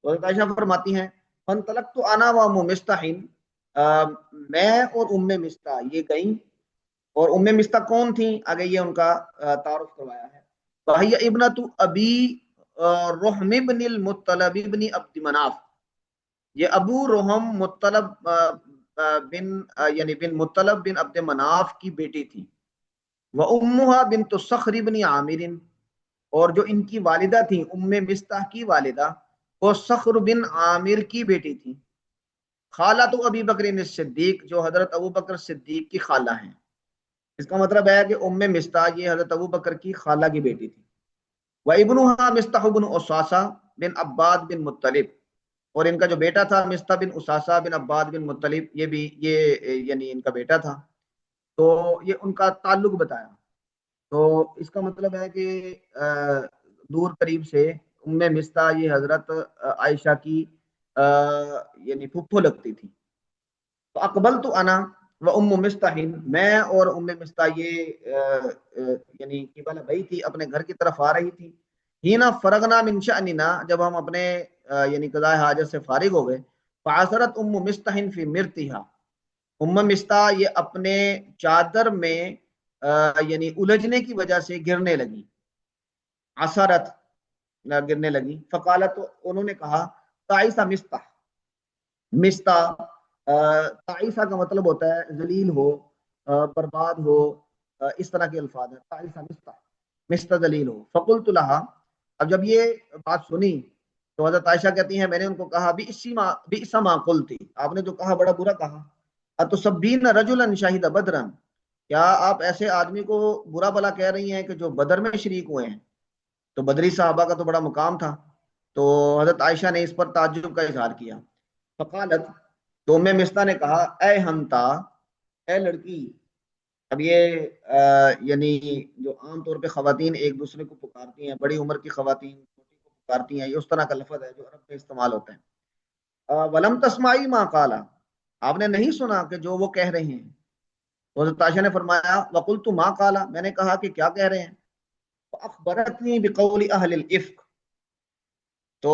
تو حضرت عائشہ فرماتی ہیں، فانطلقت انا وام مستح، میں اور ام مستح یہ گئیں، اور ام مستح کون تھیں؟ آگے یہ ان کا تعارف کروایا ہے، وہی ابنۃ ابی رحم بن المطلب بن عبد مناف، یہ ابو رحم مطلب بن یعنی بن مطلب بن عبد مناف کی بیٹی تھی، وامها بنت صخر بن عامر، اور جو ان کی والدہ تھیں ام مستح کی والدہ وہ صخر بن عامر کی بیٹی تھی، خالۃ ابی بکر الصدیق، جو حضرت ابو بکر صدیق کی خالہ ہیں۔ اس کا مطلب ہے کہ ام مستح یہ حضرت ابو بکر کی خالہ کی بیٹی تھی۔ وابنها مستح بن اساسہ بن عباد بن مطلب، اور ان کا جو بیٹا تھا مستح بن اساسہ بن عباد بن مطلب، یہ بھی یہ یعنی ان کا بیٹا تھا، تو یہ ان کا تعلق بتایا۔ تو اس کا مطلب ہے کہ دور قریب سے ام مستح یہ حضرت عائشہ کی یعنی پھپھو لگتی تھی۔ تو اقبلت انا و ام مستح، میں اور ام مستح یہ یعنی قبلہ بیتی، اپنے گھر کی طرف آ رہی تھی، ہینا فرغنا من شأننا، جب ہم اپنے یعنی قضاء حاجت سے فارغ ہو گئے، فعثرت ام مستح فی مرتها، ام مستح یہ اپنے چادر میں یعنی الجھنے کی وجہ سے گرنے لگی، عثرت گرنے لگی، فقالت، انہوں نے کہا، تعیسہ مستح، مستح تعیسہ کا مطلب ہوتا ہے ذلیل ہو، برباد ہو، اس طرح کے الفاظ ہیں، تعیسہ مستح، مستح ذلیل ہو۔ فقلت لها، اب جب یہ بات سنی تو حضرت عائشہ کہتی ہیں میں نے ان کو کہا، بئس ما قلتی، آپ نے جو کہا بڑا برا کہا، اتسبین رجلا شہد بدرا، کیا آپ ایسے آدمی کو برا بلا کہہ رہی ہیں کہ جو بدر میں شریک ہوئے ہیں؟ تو بدری صحابہ کا تو بڑا مقام تھا. تو حضرت عائشہ نے اس پر تعجب کا اظہار کیا. فقالت، تو ام مصطح نے کہا، اے ہنتا، اے لڑکی. اب یہ یعنی جو عام طور پہ خواتین ایک دوسرے کو پکارتی ہیں، بڑی عمر کی خواتین چھوٹی کو پکارتی ہیں، یہ اس طرح کا لفظ ہے جو عرب میں استعمال ہوتا ہے. ولم تسمعی ما قالا، آپ نے نہیں سنا کہ جو وہ کہہ رہے ہیں؟ تو حضرت عائشہ نے فرمایا، وقلت ما قالا، میں نے کہا کہ کیا کہہ رہے ہیں؟ اخبرتنی بقول اہل الافک، تو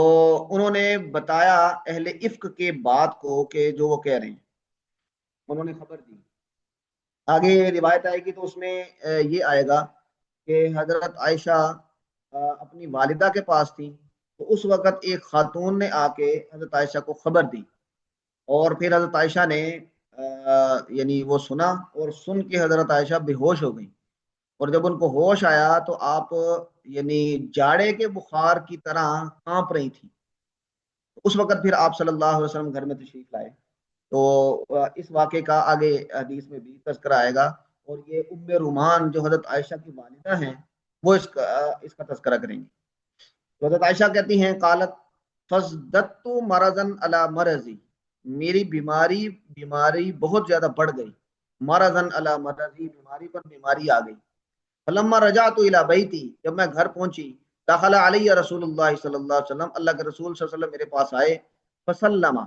انہوں نے بتایا اہل افک کے بات کو کہ جو وہ کہہ رہے ہیں، انہوں نے خبر دی. آگے روایت آئے گی تو اس میں یہ آئے گا کہ حضرت عائشہ اپنی والدہ کے پاس تھی، تو اس وقت ایک خاتون نے آ کے حضرت عائشہ کو خبر دی، اور پھر حضرت عائشہ نے یعنی وہ سنا، اور سن کے حضرت عائشہ بے ہوش ہو گئی. اور جب ان کو ہوش آیا تو آپ یعنی جاڑے کے بخار کی طرح کانپ رہی تھی. اس وقت پھر آپ صلی اللہ علیہ وسلم گھر میں تشریف لائے. تو اس واقعے کا آگے حدیث میں بھی تذکرہ آئے گا، اور یہ ام رومان جو حضرت عائشہ کی والدہ ہیں وہ اس کا تذکرہ کریں گے. تو حضرت عائشہ کہتی ہیں، قالت فزدت مرضا علی مرضی، میری بیماری بہت زیادہ بڑھ گئی. مرضا علی مرضی، بیماری پر بیماری آ گئی. فلما رجعت الی بیتی، جب میں گھر پہنچی، دخل علی رسول اللہ صلی اللہ علیہ وسلم، اللہ کے رسول صلی اللہ علیہ وسلم میرے پاس آئے. فسلم،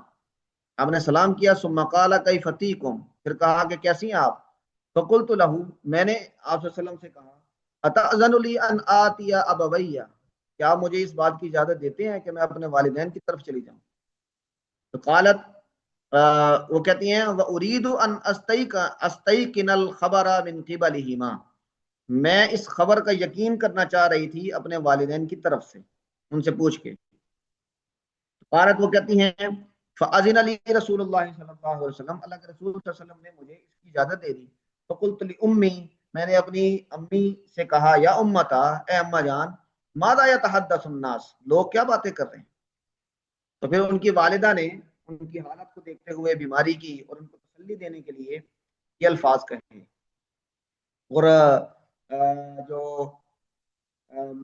آپ نے سلام کیا. ثم قال کیف تیکم، پھر کہا کہ کیسی ہیں آپ؟ فقلت له، میں نے آپ صلی اللہ علیہ وسلم سے کہا، اتأذن لی ان آتی ابویہ، کیا آپ مجھے اس بات کی اجازت دیتے ہیں کہ میں اپنے والدین کی طرف چلی جاؤں؟ تو قالت، وہ کہتی ہیں، وارید ان استیقن الخبر من قبلہما، میں اس خبر کا یقین کرنا چاہ رہی تھی اپنے والدین کی طرف سے، ان سے پوچھ کے. قالت، وہ کہتی ہیں، فاذن علی رسول اللہ صلی اللہ علیہ وسلم، اللہ کے رسول صلی اللہ علیہ وسلم نے مجھے اس کی اجازت دے دی. فقلت لامی، میں نے اپنی امی سے کہا، یا امتا، اے اما جان، ماذا یتحدث الناس، لوگ کیا باتیں کر رہے ہیں؟ تو پھر ان کی والدہ نے ان کی حالت کو دیکھتے ہوئے، بیماری کی، اور ان کو تسلی دینے کے لیے یہ الفاظ کہے. اور جو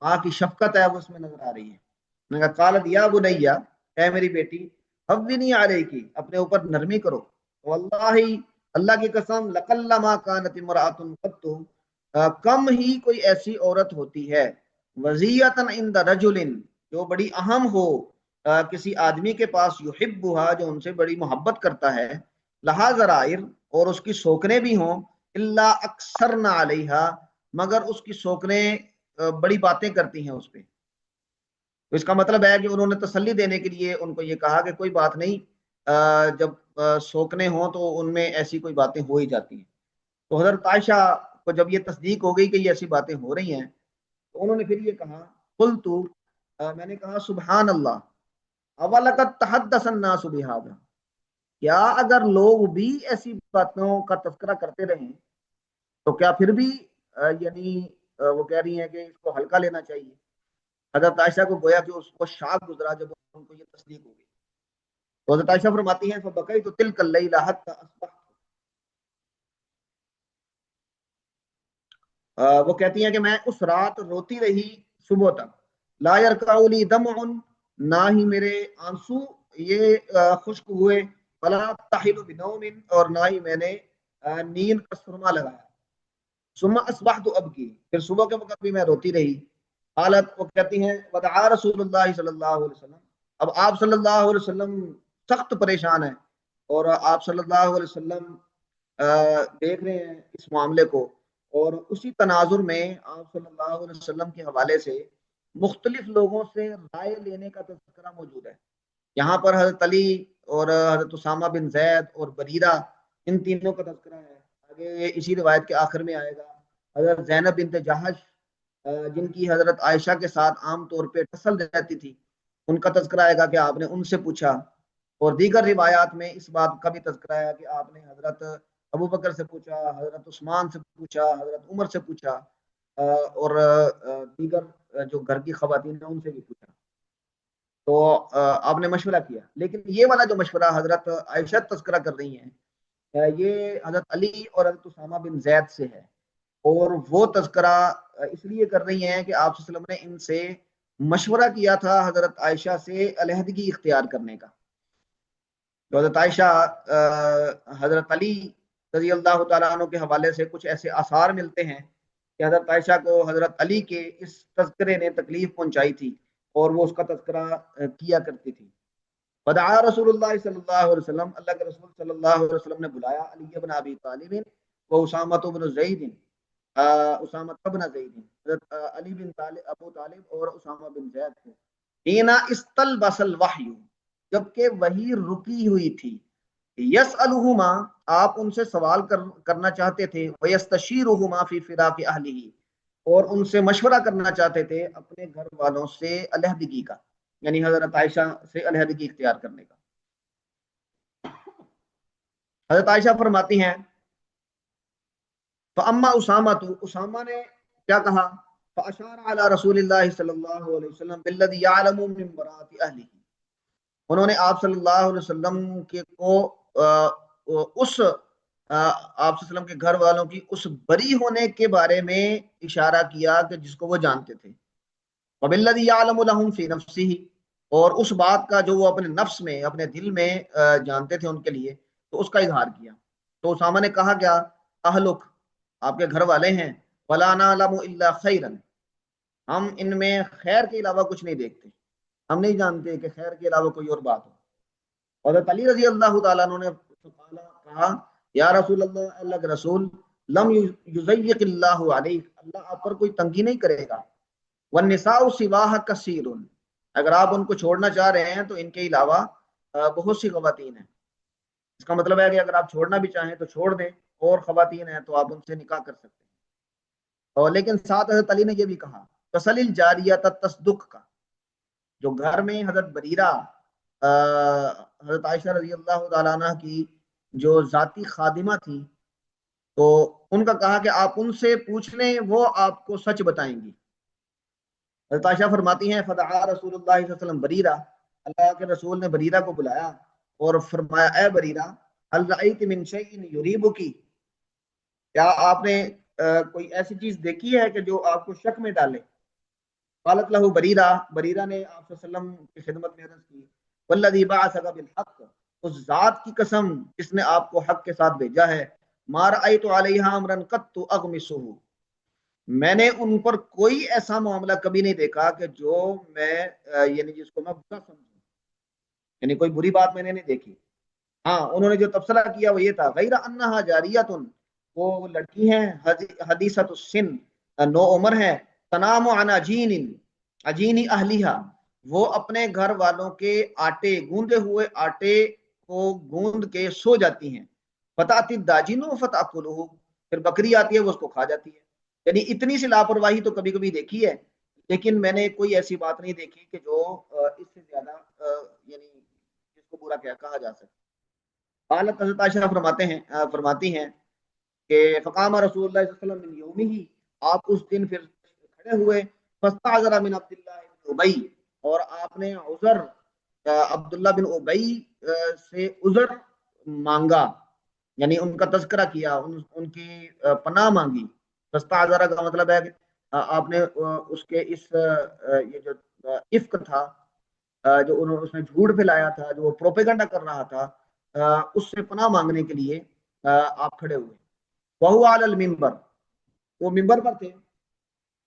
ماں کی شفقت ہے وہ اس میں نظر آ رہی ہے. میں نے کہا، قالت یا بنیا، اے میری بیٹی، حوینی علیکی، اپنے اوپر نرمی کرو. واللہ، اللہ کی قسم، لقل ما کانت امرأۃ قط، کم ہی کوئی ایسی عورت ہوتی ہے، وزیۃ عند رجل، جو بڑی اہم ہو کسی آدمی کے پاس، یحبها، جو ان سے بڑی محبت کرتا ہے، لہا ذرائر، اور اس کی سوکنے بھی ہوں، الا اکثرنا علیہا، مگر اس کی سوکنے بڑی باتیں کرتی ہیں اس پہ. تو اس کا مطلب ہے کہ انہوں نے تسلی دینے کے لیے ان کو یہ کہا کہ کوئی بات نہیں، جب سوکنے ہوں تو ان میں ایسی کوئی باتیں ہو ہی جاتی ہیں. تو حضرت عائشہ کو جب یہ تصدیق ہو گئی کہ یہ ایسی باتیں ہو رہی ہیں، تو انہوں نے پھر یہ کہا، قلت، میں نے کہا، سبحان اللہ، اولقد تحدث الناس بهذا، کیا اگر لوگ بھی ایسی باتوں کا تذکرہ کرتے رہیں تو کیا پھر بھی یعنی وہ کہہ رہی ہیں کہ اس کو ہلکا لینا چاہیے. حضرت عائشہ کو گویا کہ اس کو شاک گزرا جب ان کو یہ تصدیق ہو گئی. تو حضرت عائشہ فرماتی ہیں، فبقیت تلک اللیلہ حتی اصبحت، وہ کہتی ہیں کہ میں اس رات روتی رہی صبح تک. لا یرکع لی دمع، نہ ہی میرے آنسو یہ خشک ہوئے، ولا تحل بنوم، اور نہ ہی میں نے نیند کا سرما لگایا. ثم اصبحت ابکی، پھر صبح کے وقت بھی میں روتی رہی. حالت، وہ کہتی ہیں، ودعا رسول اللہ صلی اللہ علیہ وسلم، اب آپ صلی اللہ علیہ وسلم سخت پریشان ہیں، اور آپ صلی اللہ علیہ وسلم دیکھ رہے ہیں اس معاملے کو، اور اسی تناظر میں آپ صلی اللہ علیہ وسلم کے حوالے سے مختلف لوگوں سے رائے لینے کا تذکرہ موجود ہے. یہاں پر حضرت علی اور حضرت اسامہ بن زید اور بریرہ، ان تینوں کا تذکرہ ہے. آگے اسی روایت کے آخر میں آئے گا حضرت زینب بنت جہش، جن کی حضرت عائشہ کے ساتھ عام طور پہ ٹسل رہتی تھی، ان کا تذکرہ آئے گا کہ آپ نے ان سے پوچھا. اور دیگر روایات میں اس بات کا بھی تذکرہ ہے کہ آپ نے حضرت ابو بکر سے پوچھا، حضرت عثمان سے پوچھا، حضرت عمر سے پوچھا، اور دیگر جو گھر کی خواتین ہیں ان سے بھی پوچھا. تو آپ نے مشورہ کیا. لیکن یہ والا جو مشورہ حضرت عائشہ تذکرہ کر رہی ہیں یہ حضرت علی اور حضرت اسامہ بن زید سے ہے، اور وہ تذکرہ اس لیے کر رہی ہیں کہ آپ صلی اللہ علیہ وسلم نے ان سے مشورہ کیا تھا حضرت عائشہ سے علیحدگی اختیار کرنے کا. تو حضرت عائشہ حضرت علی رضی اللہ تعالیٰ عنہ کے حوالے سے کچھ ایسے آثار ملتے ہیں کہ حضرت عائشہ کو حضرت علی کے اس تذکرے نے تکلیف پہنچائی تھی اور وہ اس کا تذکرہ کیا کرتی تھی. فدعا رسول اللہ صلی اللہ علیہ وسلم، اللہ کے رسول صلی اللہ علیہ وسلم نے بلایا علی بن ابی طالب و اسامہ بن زید، اسامہ بن زید، حضرت علی بن طالب ابو طالب اور اسامہ بن زید کو، حین استلبس الوحی، جبکہ وحی رکی ہوئی تھی، یسألہما، آپ ان سے سوال کرنا چاہتے تھے، ویستشیرہما فی فراق اہلہ، اور ان سے مشورہ کرنا چاہتے تھے اپنے گھر والوں سے علیحدگی کا، یعنی حضرت عائشہ سے علیحدگی اختیار کرنے کا. حضرت عائشہ فرماتی ہیں فَأَمَّا أُسَامَةُ، اسامہ نے کیا کہا، فَأَشَارَ عَلَى رسول اللہ صلی اللہ علیہ وسلم بِالَّذِي يَعْلَمُ مِن بَرَاءَةِ أَهْلِهِ، انہوں نے آپ صلی اللہ علیہ وسلم کے کو اس آپ صلی اللہ علیہ وسلم کے گھر والوں کی اس بری ہونے کے بارے میں اشارہ کیا کہ جس کو وہ جانتے تھے، وَبِالَّذِي يَعْلَمُ لَهُمْ فِي نَفْسِهِ، اور اس بات کا جو وہ اپنے نفس میں اپنے دل میں جانتے تھے ان کے لیے، تو اس کا اظہار کیا. تو اسامہ نے کہا کیا، اہلک، آپ کے گھر والے ہیں، وَلَا نَعْلَمُ إِلَّا خَيْرًا، ہم ان میں خیر کے علاوہ کچھ نہیں دیکھتے، ہم نہیں جانتے کہ خیر کے علاوہ کوئی اور بات ہو. حضرت علی رضی اللہ تعالیٰ عنہ نے کہا یا رسول اللہ، اللہ کے رسول، لم یضیق اللہ علیک، اللہ آپ پر کوئی تنگی نہیں کرے گا، والنساء سواہ کثیر، اگر آپ ان کو چھوڑنا چاہ رہے ہیں تو ان کے علاوہ بہت سی خواتین ہیں. اس کا مطلب ہے کہ اگر آپ چھوڑنا بھی چاہیں تو چھوڑ دیں، اور خواتین ہیں تو آپ ان سے نکاح کر سکتے ہیں. اور لیکن ساتھ حضرت علی نے یہ بھی کہا تسلی الجاریۃ تصدق کا، جو گھر میں حضرت بریرہ حضرت عائشہ رضی اللہ تعالیٰ عنہ کی جو ذاتی خادمہ تھی، تو ان کا کہا کہ آپ ان سے پوچھ لیں، وہ آپ کو سچ بتائیں گی. حضرت عائشہ فرماتی ہیں فدعا رسول اللہ صلی اللہ علیہ وسلم بریرہ، اللہ کے رسول نے بریرہ کو بلایا اور فرمایا اے بریرہ، هل رأیت من شیء یریبکی، کیا آپ نے کوئی ایسی چیز دیکھی ہے کہ جو آپ کو شک میں ڈالے. قالت لہ بریرہ، بریرہ نے آپ صلی اللہ علیہ وسلم کی خدمت میں عرض کی والذی بعثک بالحق، اس ذات کی قسم جس نے آپ کو حق کے ساتھ بھیجا ہے، ما رأیت علیہا امرا قط اغمسہ، میں نے ان پر کوئی ایسا معاملہ کبھی نہیں دیکھا کہ جو میں یعنی جس کو میں برا سمجھوں، یعنی کوئی بری بات میں نے نہیں دیکھی. ہاں انہوں نے جو تبصرہ کیا وہ یہ تھا غیر انہا جاریۃ، وہ لڑکی ہیں حدیثۃ السن، نو عمر ہے، تنام عن عجین، عجین اہلیہا، وہ اپنے گھر والوں کے آٹے، گوندے ہوئے آٹے کو گوند کے سو جاتی ہیں. فتاتی الداجن فتاکلہ، پھر بکری آتی ہے وہ اس کو کھا جاتی ہے. یعنی اتنی سی لاپرواہی تو کبھی کبھی دیکھی ہے، لیکن میں نے کوئی ایسی بات نہیں دیکھی کہ جو اس سے زیادہ یعنی جس کو برا کہا جا سکے. قالت حضرت عائشہ فرماتی ہیں کہ فقام رسول اللہ صلی اللہ علیہ وسلم من یومہ، آپ اس دن پھر کھڑے ہوئے، فاستعذر من عبداللہ بن ابی، اور آپ نے عذر عبداللہ بن ابی سے عذر مانگا، یعنی ان کا تذکرہ کیا، ان کی پناہ مانگی. فاستعذر کا مطلب ہے کہ آپ نے اس کے اس یہ جو افک تھا، جو اس نے جھوٹ پھیلایا تھا، جو وہ پروپیگنڈا کر رہا تھا، اس سے پناہ مانگنے کے لیے آپ کھڑے ہوئے. وہو علی المنبر، وہ ممبر پر تھے،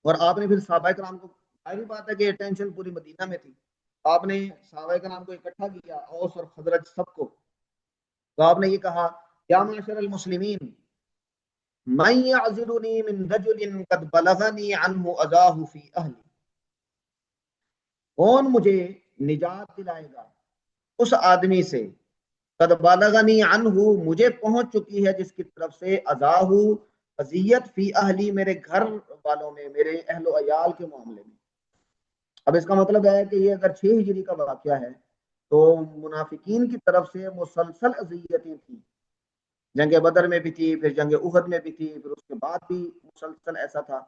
اور آپ نے پھر صحابہ کرام کو، ظاہری بات ہے کہ ٹینشن پوری مدینہ میں تھی، آپ نے صحابہ کرام کو اکٹھا کیا، اوس اور خزرج سب کو. تو آپ نے یہ کہا یا معاشر المسلمین من یعذرنی من رجل قد بلغنی عنہ اذاہ فی اہلی، کون مجھے نجات دلائے گا اس آدمی سے، قد بلغنی عنہ، مجھے پہنچ چکی ہے جس کی طرف سے، اذاہ، اذیت، فی اہلی، میرے گھر والوں میں، میرے اہل و عیال کے معاملے میں. اب اس کا مطلب ہے کہ یہ اگر 6 ہجری کا واقعہ ہے تو منافقین کی طرف سے مسلسل اذیتیں تھیں، جنگ بدر میں بھی تھی، پھر جنگ احد میں بھی تھی، پھر اس کے بعد بھی مسلسل ایسا تھا.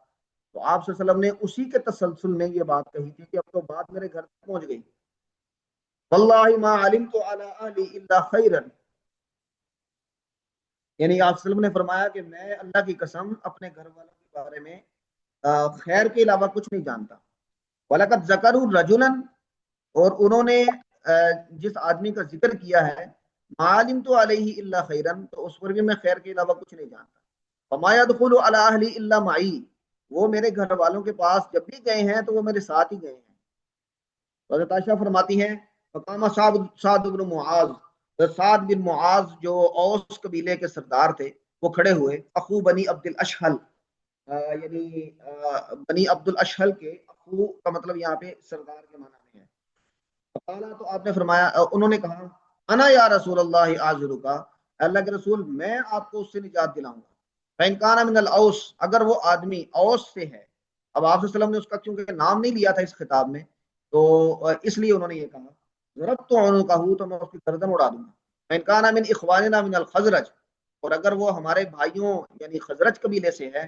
تو آپ صلی اللہ علیہ وسلم نے اسی کے تسلسل میں یہ بات کہی تھی کہ اب تو بات میرے گھر تک پہنچ گئی. واللہ ما علمت علی اہلی الا خیرا، یعنی آپ صلی اللہ علیہ وسلم نے فرمایا کہ میں اللہ کی قسم اپنے گھر والوں کے بارے میں خیر کے علاوہ کچھ نہیں جانتا. وَلَقَدْ ذَكَرُوا رَجُلًا، اور انہوں نے جس آدمی کا ذکر کیا ہے، معالم تو علیہ اللہ خیرن، تو اس پر بھی میں خیر کے علاوہ کچھ نہیں جانتا. فما يدخل على اہلی الا معی، وہ میرے گھر والوں کے پاس جب بھی گئے ہیں تو وہ میرے ساتھ ہی گئے ہیں. حضرت عائشہ فرماتی ہیں فقام سعد بن معاذ، سعد بن معاذ جو اوس قبیلے کے سردار تھے وہ کھڑے ہوئے. اخو بنی عبد الاشحل، یعنی بنی عبد الاشحل کے اخو کا مطلب یہاں پہ سردار کے معنی میں ہے. فقالا، تو آپ نے فرمایا، انہوں نے کہا، انا یا رسول اللہ آذر کا، اللہ کے رسول میں آپ کو اس سے نجات دلاؤں گا. فإن كان من الاوس، اگر وہ آدمی اوس سے ہے. اب آپ صلی اللہ علیہ وسلم نے اس کا کیونکہ نام نہیں لیا تھا اس خطاب میں تو اس لیے انہوں نے یہ کہا، ضربت عنقہ، تو میں اس کی گردن اڑا دوں گا. فإن كان من اخواننا من الخزرج، اور اگر وہ ہمارے بھائیوں یعنی خزرج قبیلے سے ہے،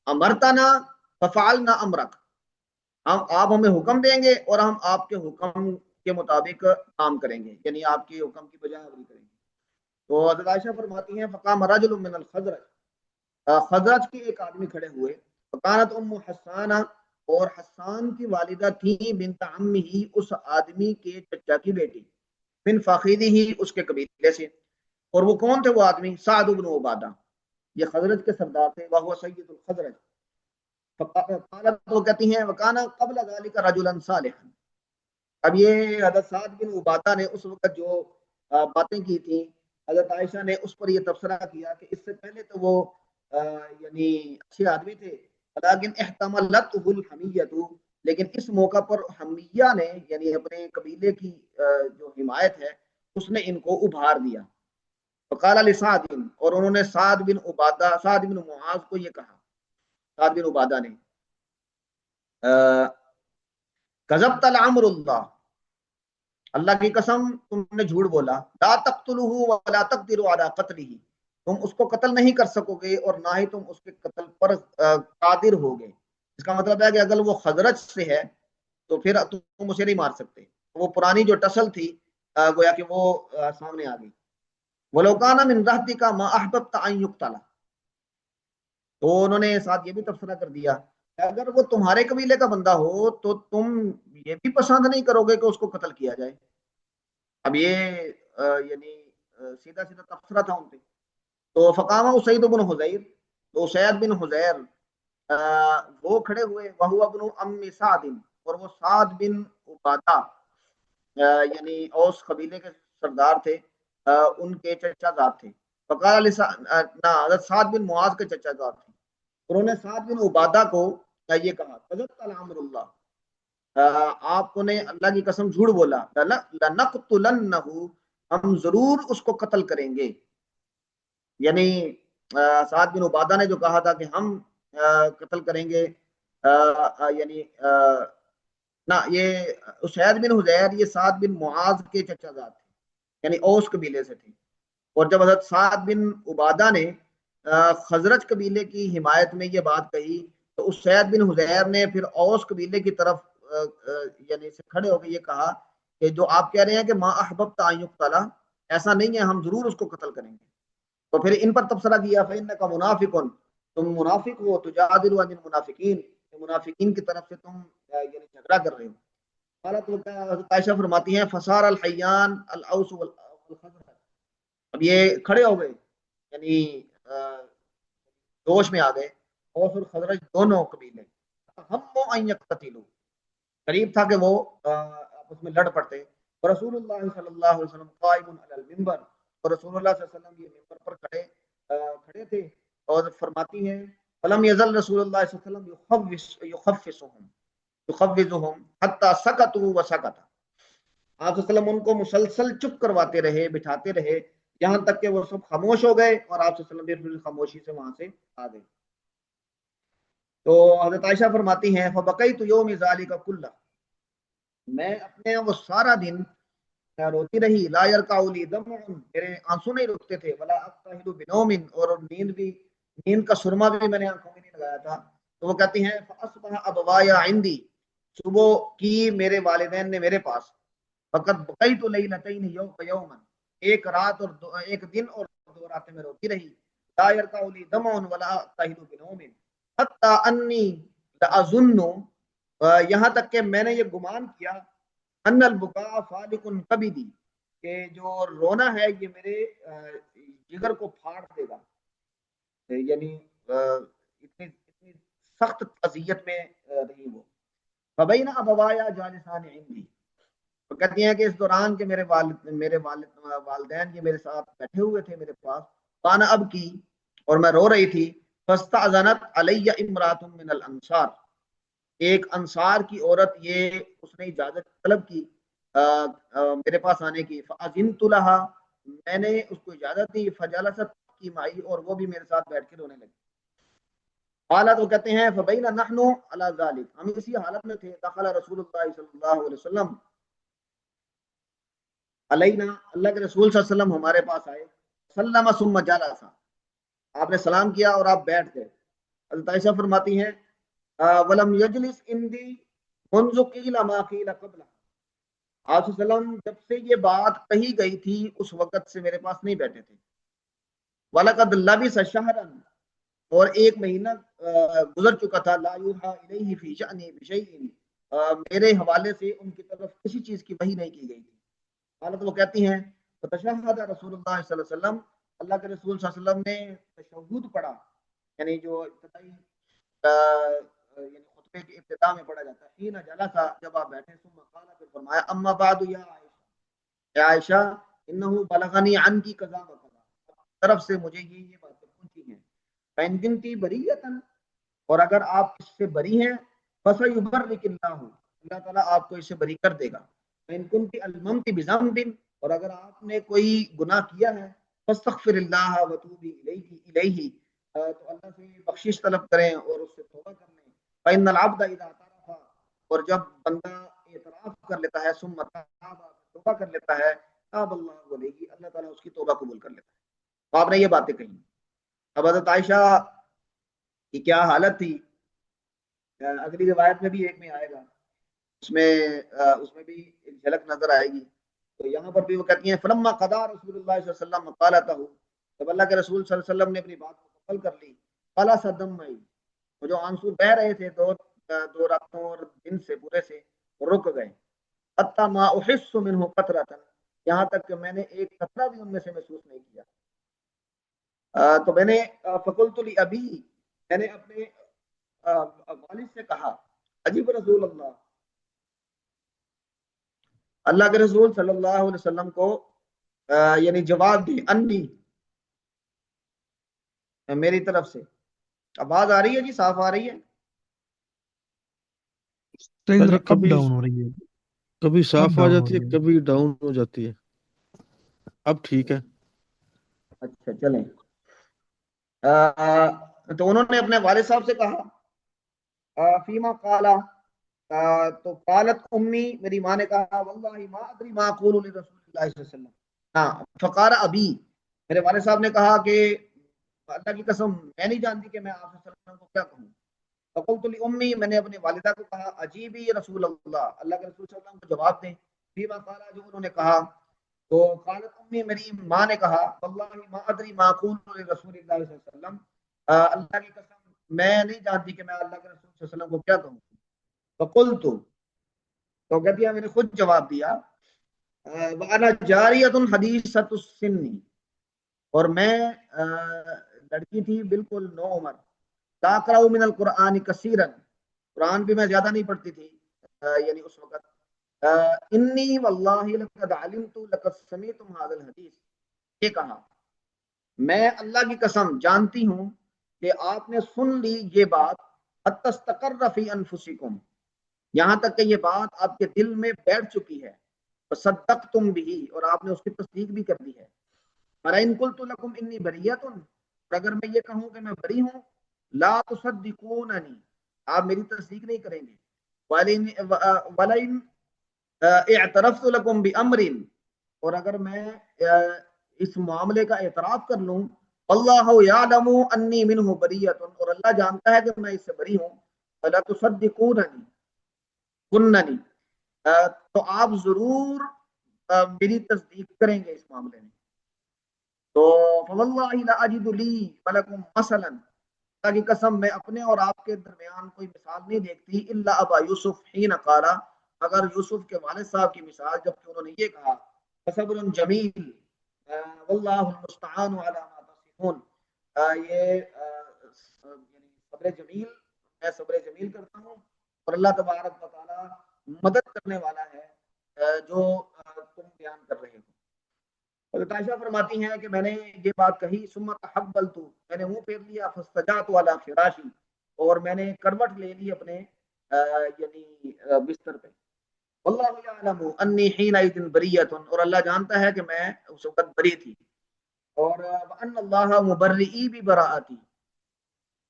امرتنا ففعلنا امرک، آپ ہمیں حکم دیں گے اور ہم آپ کے حکم کے مطابق کام کریں گے، یعنی آپ کے حکم کی بجائے عمل کریں گے. تو حضرت عائشہ فرماتی ہیں فقام رجل من الخزرج، خزرج کے ایک آدمی کھڑے ہوئے. فقالت ام حسان، اور حسان کی والدہ تھی بنت عمہ، اس آدمی کے چچا کی بیٹی، من فخیدہ، اس کے قبیلے سے. اور وہ کون تھے وہ آدمی؟ سعد بن عبادہ، یہ خزرج کے سردار تھے. وہو سید الخزرج. فقالت، وہ کہتی ہیں وکانا قبل ذلك رجلا صالحا، اب یہ حضرت سعد بن عبادہ نے اس وقت جو باتیں کی تھیں، حضرت عائشہ نے اس پر یہ تبصرہ کیا کہ اس سے پہلے تو وہ یعنی اچھے آدمی تھے، لیکن احتملتہ الحمیۃ، لیکن اس موقع پر حمیہ نے یعنی اپنے قبیلے کی جو حمایت ہے اس نے ان کو ابھار دیا. فقال لسعد، اور انہوں نے سعد بن عبادہ، سعد بن معاذ کو یہ کہا، سعد بن عبادہ نے، کذبت لعمر اللہ، اللہ کی قسم تم نے جھوٹ بولا. لا تقتلوه ولا تقدروا على قتله، تم اس کو قتل نہیں کر سکو گے اور نہ ہی تم اس کے قتل پر قادر ہوگے. اس کا مطلب ہے کہ اگر وہ خزرج سے ہے تو پھر تم اسے نہیں مار سکتے. وہ پرانی جو ٹسل تھی گویا کہ وہ سامنے آ گئی. وَلَوْ كَانَ مِنْ رَهْطِكَ مَا أَحْبَبْتَ أَنْ يُقْتَلَ، تو انہوں نے ساتھ یہ بھی تبصرہ کر دیا کہ اگر وہ تمہارے قبیلے کا بندہ ہو تو تم یہ بھی پسند نہیں کرو گے کہ اس کو قتل کیا جائے. اب یہ یعنی سیدھا سیدھا تبصرہ تھا ان پہ. تو فقامہ اسید بن حضیر، تو اسید بن حضیر وہ کھڑے ہوئے. وہو ابن ام سعد، اور وہ سعد بن عبادہ یعنی اوس قبیلے کے سردار تھے، ان کے چچا زاد تھے. فقال حضرت سعد بن معاذ کے چچا زاد تھے. انہوں نے سعد بن عبادہ کو یہ کہا، قذبت الامر اللہ، آپ نے اللہ کی قسم جھوٹ بولا. لنقتلنہ، ہم ضرور اس کو قتل کریں گے. یعنی سعد بن عبادہ نے جو کہا تھا کہ ہم قتل کریں گے، یعنی نہ، یہ اسید بن حضیر یہ سعد بن معاذ کے چچا زاد تھے، یعنی اوس قبیلے سے تھے. اور جب حضرت سعد بن عبادہ نے خزرج قبیلے کی حمایت میں یہ بات کہی تو اسید بن حضیر نے پھر اوس قبیلے کی طرف یعنی سے کھڑے ہو کے یہ کہا کہ جو آپ کہہ رہے ہیں کہ ما احببت ان یقتل، ایسا نہیں ہے، ہم ضرور اس کو قتل کریں گے. تو پھر ان پر تبصرہ کیا، فإنک منافق، تم منافق ہو، تجادل عن المنافقین، منافقین کی طرف سے تم یعنی جھگڑا کر رہے ہو. حضرت عائشہ فرماتی ہیں فصار الحیان الاوس والخزرج، اب یہ کھڑے ہو گئے یعنی جوش میں آ گئے، اوس اور خزرج دونوں قبیلے. ہم ان یقتتلوا، قریب تھا کہ وہ آپس میں لڑ پڑتے. اور رسول اللہ صلی اللہ علیہ وسلم قائم علی المنبر، اور رسول اللہ صلی اللہ علیہ وسلم یہ منبر پر کھڑے تھے. اور فرماتی ہیں فلم یزل رسول اللہ صلی اللہ علیہ وسلم یخفضهم حتی سکتوا وسکت، آپ صلی اللہ علیہ وسلم ان کو مسلسل چپ کرواتے رہے، بٹھاتے رہے، یہاں تک کہ وہ سب خاموش ہو گئے اور آپ صلی اللہ علیہ وسلم خاموشی سے وہاں سے آ گئے. تو حضرت عائشہ فرماتی ہیں فبقیت یوم ذالک کلہ، میں اپنے وہ سارا دن روتی رہی. لا یرقع لی دمع، میرے آنسو نہیں رکتے تھے. ولا اقتحل بنوم، اور نیند کا سرما بھی میں نے آنکھوں میں نہیں لگایا تھا. تو وہ کہتی ہیں فاصبح ابوایا عندی، صبح کی میرے والدین نے میرے پاس. فقد بقیت لیلتین یوما، ایک رات اور ایک دن اور 2 راتیں میں روتی رہی. لا يرقع لي دمع ولا أجتهد بنوم حتى أني لأظن، یہاں تک کہ میں نے یہ گمان کیا، ان البکاء فالق کبدی، کہ جو رونا ہے یہ میرے جگر کو پھاڑ دے گا، یعنی اتنی سخت اذیت میں رہی وہ. فبین ابوایا جالسان عندی، تو کہتی ہیں کہ اس دوران کہ میرے والدین یہ میرے ساتھ بیٹھے ہوئے تھے میرے پاس. وانا اب کی، اور میں رو رہی تھی. فاستأذنت علی امرات من الانصار، ایک انصار کی عورت یہ اس نے اجازت طلب کی میرے پاس آنے کی. فاذنت لها، میں نے اس کو اجازت دی. فجلست کی مائی، اور وہ بھی میرے ساتھ بیٹھ کے رونے لگی. حالت وہ کہتے ہیں فبین نحن علی ذلک، ہم اسی حالت میں تھے. دخل رسول اللہ صلی اللہ علیہ وسلم علینا، اللہ کے رسول صلی اللہ علیہ وسلم ہمارے پاس آئے. سلم ثم جلس، آپ نے سلام کیا اور آپ بیٹھ گئے. حضرت عائشہ فرماتی ہیں ولم یجلس عندی منذ قیل ما قیل قبل، آپ صلی اللہ علیہ وسلم جب سے یہ بات کہی گئی تھی اس وقت سے میرے پاس نہیں بیٹھے تھے. وَلَقَدْ لَبِثَ شَهْرًا، اور ایک مہینہ گزر چکا تھا. لا یوحى الیہ فی شأنی بشیء، میرے حوالے سے ان کی طرف کسی چیز کی وحی نہیں کی گئی تھی. حالت وہ کہتی ہیں فتشہد رسول اللہ صلی اللہ علیہ وسلم، اللہ کے رسول صلی اللہ علیہ وسلم نے تشہد پڑھا، یعنی جو ابتدائی یعنی خطبے کی ابتدا میں پڑھا جاتا ہے. حین جلسا، جب آپ بیٹھے. ثم قال، پھر فرمایا اما بعد یا عائشہ، یا عائشہ انه بلغنی عنکی کذا و کذا، طرف سے مجھے یہ باتیں پہنچی ہیں. فإن كنتِ بریۃ، اور اگر آپ اس سے بری ہیں، فسيبرئک اللہ، اللہ تعالیٰ آپ کو اس سے بری کر دے گا. فإن كنتِ الممت بذنب، اور اگر آپ نے کوئی گناہ کیا ہے، فاستغفر اللہ وتوبی الیہ، تو اللہ سے بخشش طلب کریں اور اس سے توبہ کر لیں. فإن العبد اذا اعترف، اور جب بندہ اعتراف کر لیتا ہے، ثم تاب، توبہ کر لیتا ہے، تاب اللہ علیہ، اللہ تعالیٰ اس کی توبہ قبول کر لیتا ہے. تو آپ نے یہ باتیں کہی. اب حضرت عائشہ کی کیا حالت تھی، اگلی روایت میں بھی ایک میں آئے گا، اس میں بھی ایک جھلک نظر آئے گی. تو یہاں پر بھی وہ کہتی ہیں فلما قضا رسول اللہ صلی اللہ علیہ وسلم مقالتہ، جب اللہ کے رسول صلی اللہ علیہ وسلم نے اپنی بات مکمل کر لی. قالا صدم مئی، وہ جو آنسو بہ رہے تھے 2 راتوں اور دن سے پورے سے، رک گئے. حتی ما احس منہ قطرۃ، یہاں تک کہ میں نے ایک قطرہ بھی ان میں سے محسوس نہیں کیا. تو میں نے فقلت لابی، میں نے اپنے والد سے کہا، عجیب رسول اللہ، اللہ کے رسول صلی اللہ علیہ وسلم کو یعنی جواب دی. انی، میری طرف سے. آواز آ رہی ہے جی، صاف آ رہی ہے؟ ذرا اپ کبھی ڈاؤن ہو رہی ہے. کبھی اب صاف آ ڈاؤن ہو جاتی ہے، رہی ہے. کبھی ڈاؤن ہو جاتی ہے. اب ٹھیک ہے. اچھا چلیں. تو انہوں نے اپنے والد صاحب سے کہا فیما قالا، تو قالت امی، میری ماں نے کہا واللہ ما ادری ما اقول لرسول اللہ صلی اللہ علیہ وسلم. ہاں، فقال ابی، میرے والد صاحب نے کہا کہ اللہ کی قسم میں نہیں جانتی کہ میں آپ صلی اللہ علیہ وسلم کو کیا کہوں. فقلت لامی، میں نے اپنی والدہ کو کہا عجیبی رسول اللہ، اللہ کے رسول صلی اللہ علیہ وسلم کو جواب دیں. فیما قالا، جو انہوں نے کہا. تو قالت امی، میری ماں نے کہا واللہ ما ادری ما اقول لرسول اللہ صلی اللہ علیہ وسلم، اللہ کی قسم میں نہیں جانتی کہ میں اللہ کے رسول صلی اللہ علیہ وسلم کو کیا کہوں. فقلت، تو کہتی ہے میں نے خود جواب دیا وانا جاریۃ حدیثۃ السن، اور میں لڑکی تھی بالکل نو عمر. لا اقرأ من القرآن کثیرا، قرآن بھی میں زیادہ نہیں پڑھتی تھی یعنی اس وقت. انی واللہ لقد علمت لقد سمعتم هذا الحدیث، یہ کہا میں اللہ کی قسم جانتی ہوں کہ آپ نے سن لی یہ بات. حتی استقر فی انفسکم، یہاں تک کہ یہ بات آپ کے دل میں بیٹھ چکی ہے. فصدقتم به، اور آپ نے اس کی تصدیق بھی کر دی ہے. فَإِن قُلْتُ لَكُمْ إِنِّي بَرِيَّةٌ، اور اگر میں یہ کہوں کہ میں بری ہوں، لا تصدقوننی، آپ میری تصدیق نہیں کریں گے. وَلَئِنْ اعترفت لکم بامر، اور اگر میں اس معاملے کا اعتراف کر لوں، اللہ یعلم انی منہ بریۃ، اور اللہ جانتا ہے کہ میں اس سے بری ہوں، فلا تصدقوننی کننی، تو آپ ضرور میری تصدیق کریں گے اس معاملے میں. تو فواللہ لا اجد لی ولکم مثلا، اللہ کی قسم میں اپنے اور آپ کے درمیان کوئی مثال نہیں دیکھتی الا ابا یوسف حین قال، اگر یوسف کے والد صاحب کی مثال جبکہ انہوں نے یہ کہا فصبر جمیل واللہ المستعان علی ما تصفون، یہ یعنی صبر جمیل، میں صبر جمیل کرتا ہوں اور اللہ تبارک و تعالی مدد کرنے والا ہے جو تم بیان کر رہے ہو۔ حضرت عائشہ فرماتی ہیں کہ میں نے یہ بات کہی ثم تحولت، میں نے منہ پھیر لیا فاستجعت علی فراشی، اور میں نے کروٹ لے لی اپنے یعنی بستر پہ، واللہ یعلم انی حینئذ بریۃ، اور اللہ جانتا ہے کہ میں اس وقت بری تھی، اور وان اللہ مبرئی ببراءتی،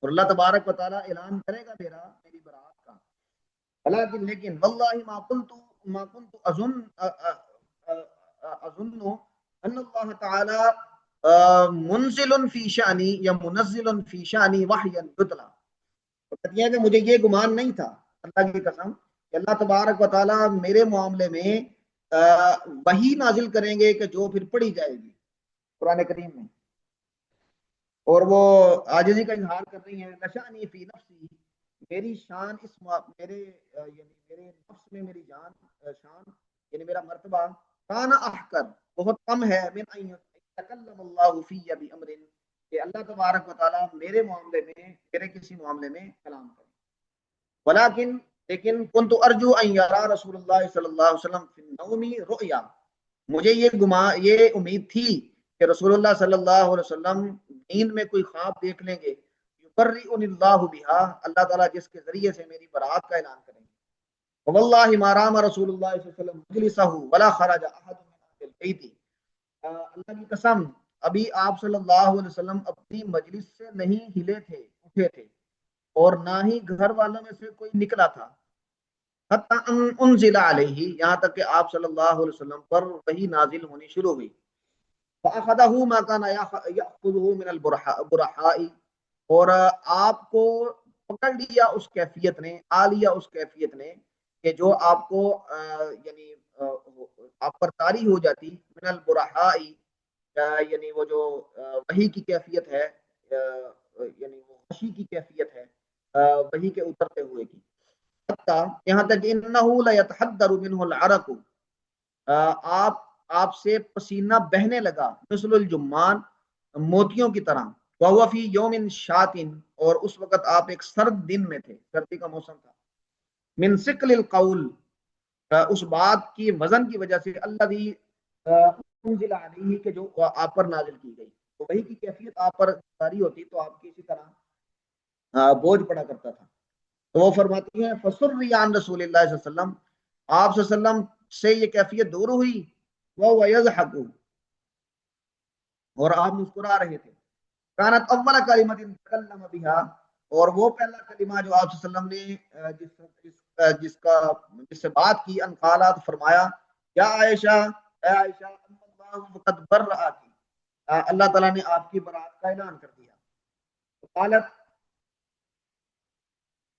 اور اللہ تبارک و تعالی اعلان کرے گا میری براءت کا، ولیکن لیکن واللہ ما كنت اظن ان اللہ تعالی منزل فی شانی یا منزل فی شانی وحیا یتلا، کہتی ہے کہ مجھے یہ گمان نہیں تھا اللہ کی قسم کہ اللہ تبارک و تعالی میرے معاملے میں وحی نازل کریں گے کہ جو پھر پڑھی جائے گی قرآن کریم میں، اور وہ عاجزی کا اظہار کر رہی ہیں لشانی فی نفسی، میری شان اس میرے یعنی میرے نفس میں میری جان شان یعنی میرا مرتبہ کان احقر بہت کم ہے من ان یتکلم اللہ فی بامر، کہ اللہ تبارک و تعالی میرے معاملے میں میرے کسی معاملے میں کلام کرے، ولیکن لیکن کنت ارجو ان یرا رسول اللہ صلی اللہ علیہ وسلم فی النوم رؤیا، مجھے یہ امید تھی کہ رسول اللہ صلی اللہ علیہ وسلم نیند میں کوئی خواب دیکھ لیں گے، یبرئنی اللہ بہا، اللہ تعالیٰ جس کے ذریعے سے میری برات کا اعلان کریں گے، واللہ ما رام رسول اللہ صلی اللہ علیہ وسلم مجلسہ ولا خرج احد من اہل البیت، اللہ کی قسم ابھی آپ صلی اللہ علیہ وسلم اپنی مجلس سے نہیں ہلے تھے اٹھے تھے، اور نہ ہی گھر والوں میں سے کوئی نکلا تھا، حتی انزل علیہ، یہاں تک کہ آپ صلی اللہ علیہ وسلم پر وحی نازل ہونی شروع ہوئی، فاخذہ ما کان یاخذہ من البرحاء، اور آپ کو پکڑ لیا اس کیفیت نے، آ لیا اس کیفیت نے کہ جو آپ کو یعنی آپ پر طاری ہو جاتی، من البرحاء یعنی وہ جو وحی کی کیفیت ہے، یعنی وہ خشی کی کیفیت ہے وحی کے اترتے ہوئے کی، یہاں تک انہ لیتحدر منہ العرق، آپ سے پسینہ بہنے لگا، مثل الجمان موتیوں کی طرح، وہو فی یوم شاتن، اور اس وقت آپ ایک سرد دن میں تھے، سردی کا موسم تھا، من ثقل القول، اس بات کی وزن کی وجہ سے الذی انزل علیہ کہ جو آپ پر نازل کی گئی، تو وہی کی کیفیت آپ پر جاری ہوتی تو آپ کی اسی طرح بوجھ پڑا کرتا تھا، تو وہ فرماتی ہیں فسری عن رسول اللہ صلی اللہ علیہ وسلم، آپ صلی اللہ علیہ وسلم سے یہ کیفیت دور ہوئی، وہ یضحک، اور آپ مسکرا رہے تھے، کانت اول کلمۃ تکلم بها، اور وہ پہلا کلمہ جو آپ صلی اللہ علیہ وسلم نے جس سے بات کی، ان قالات فرمایا یا عائشہ، اے عائشہ اللہ قد برأت، اللہ تعالیٰ نے آپ کی برات کا اعلان کر دیا، قالت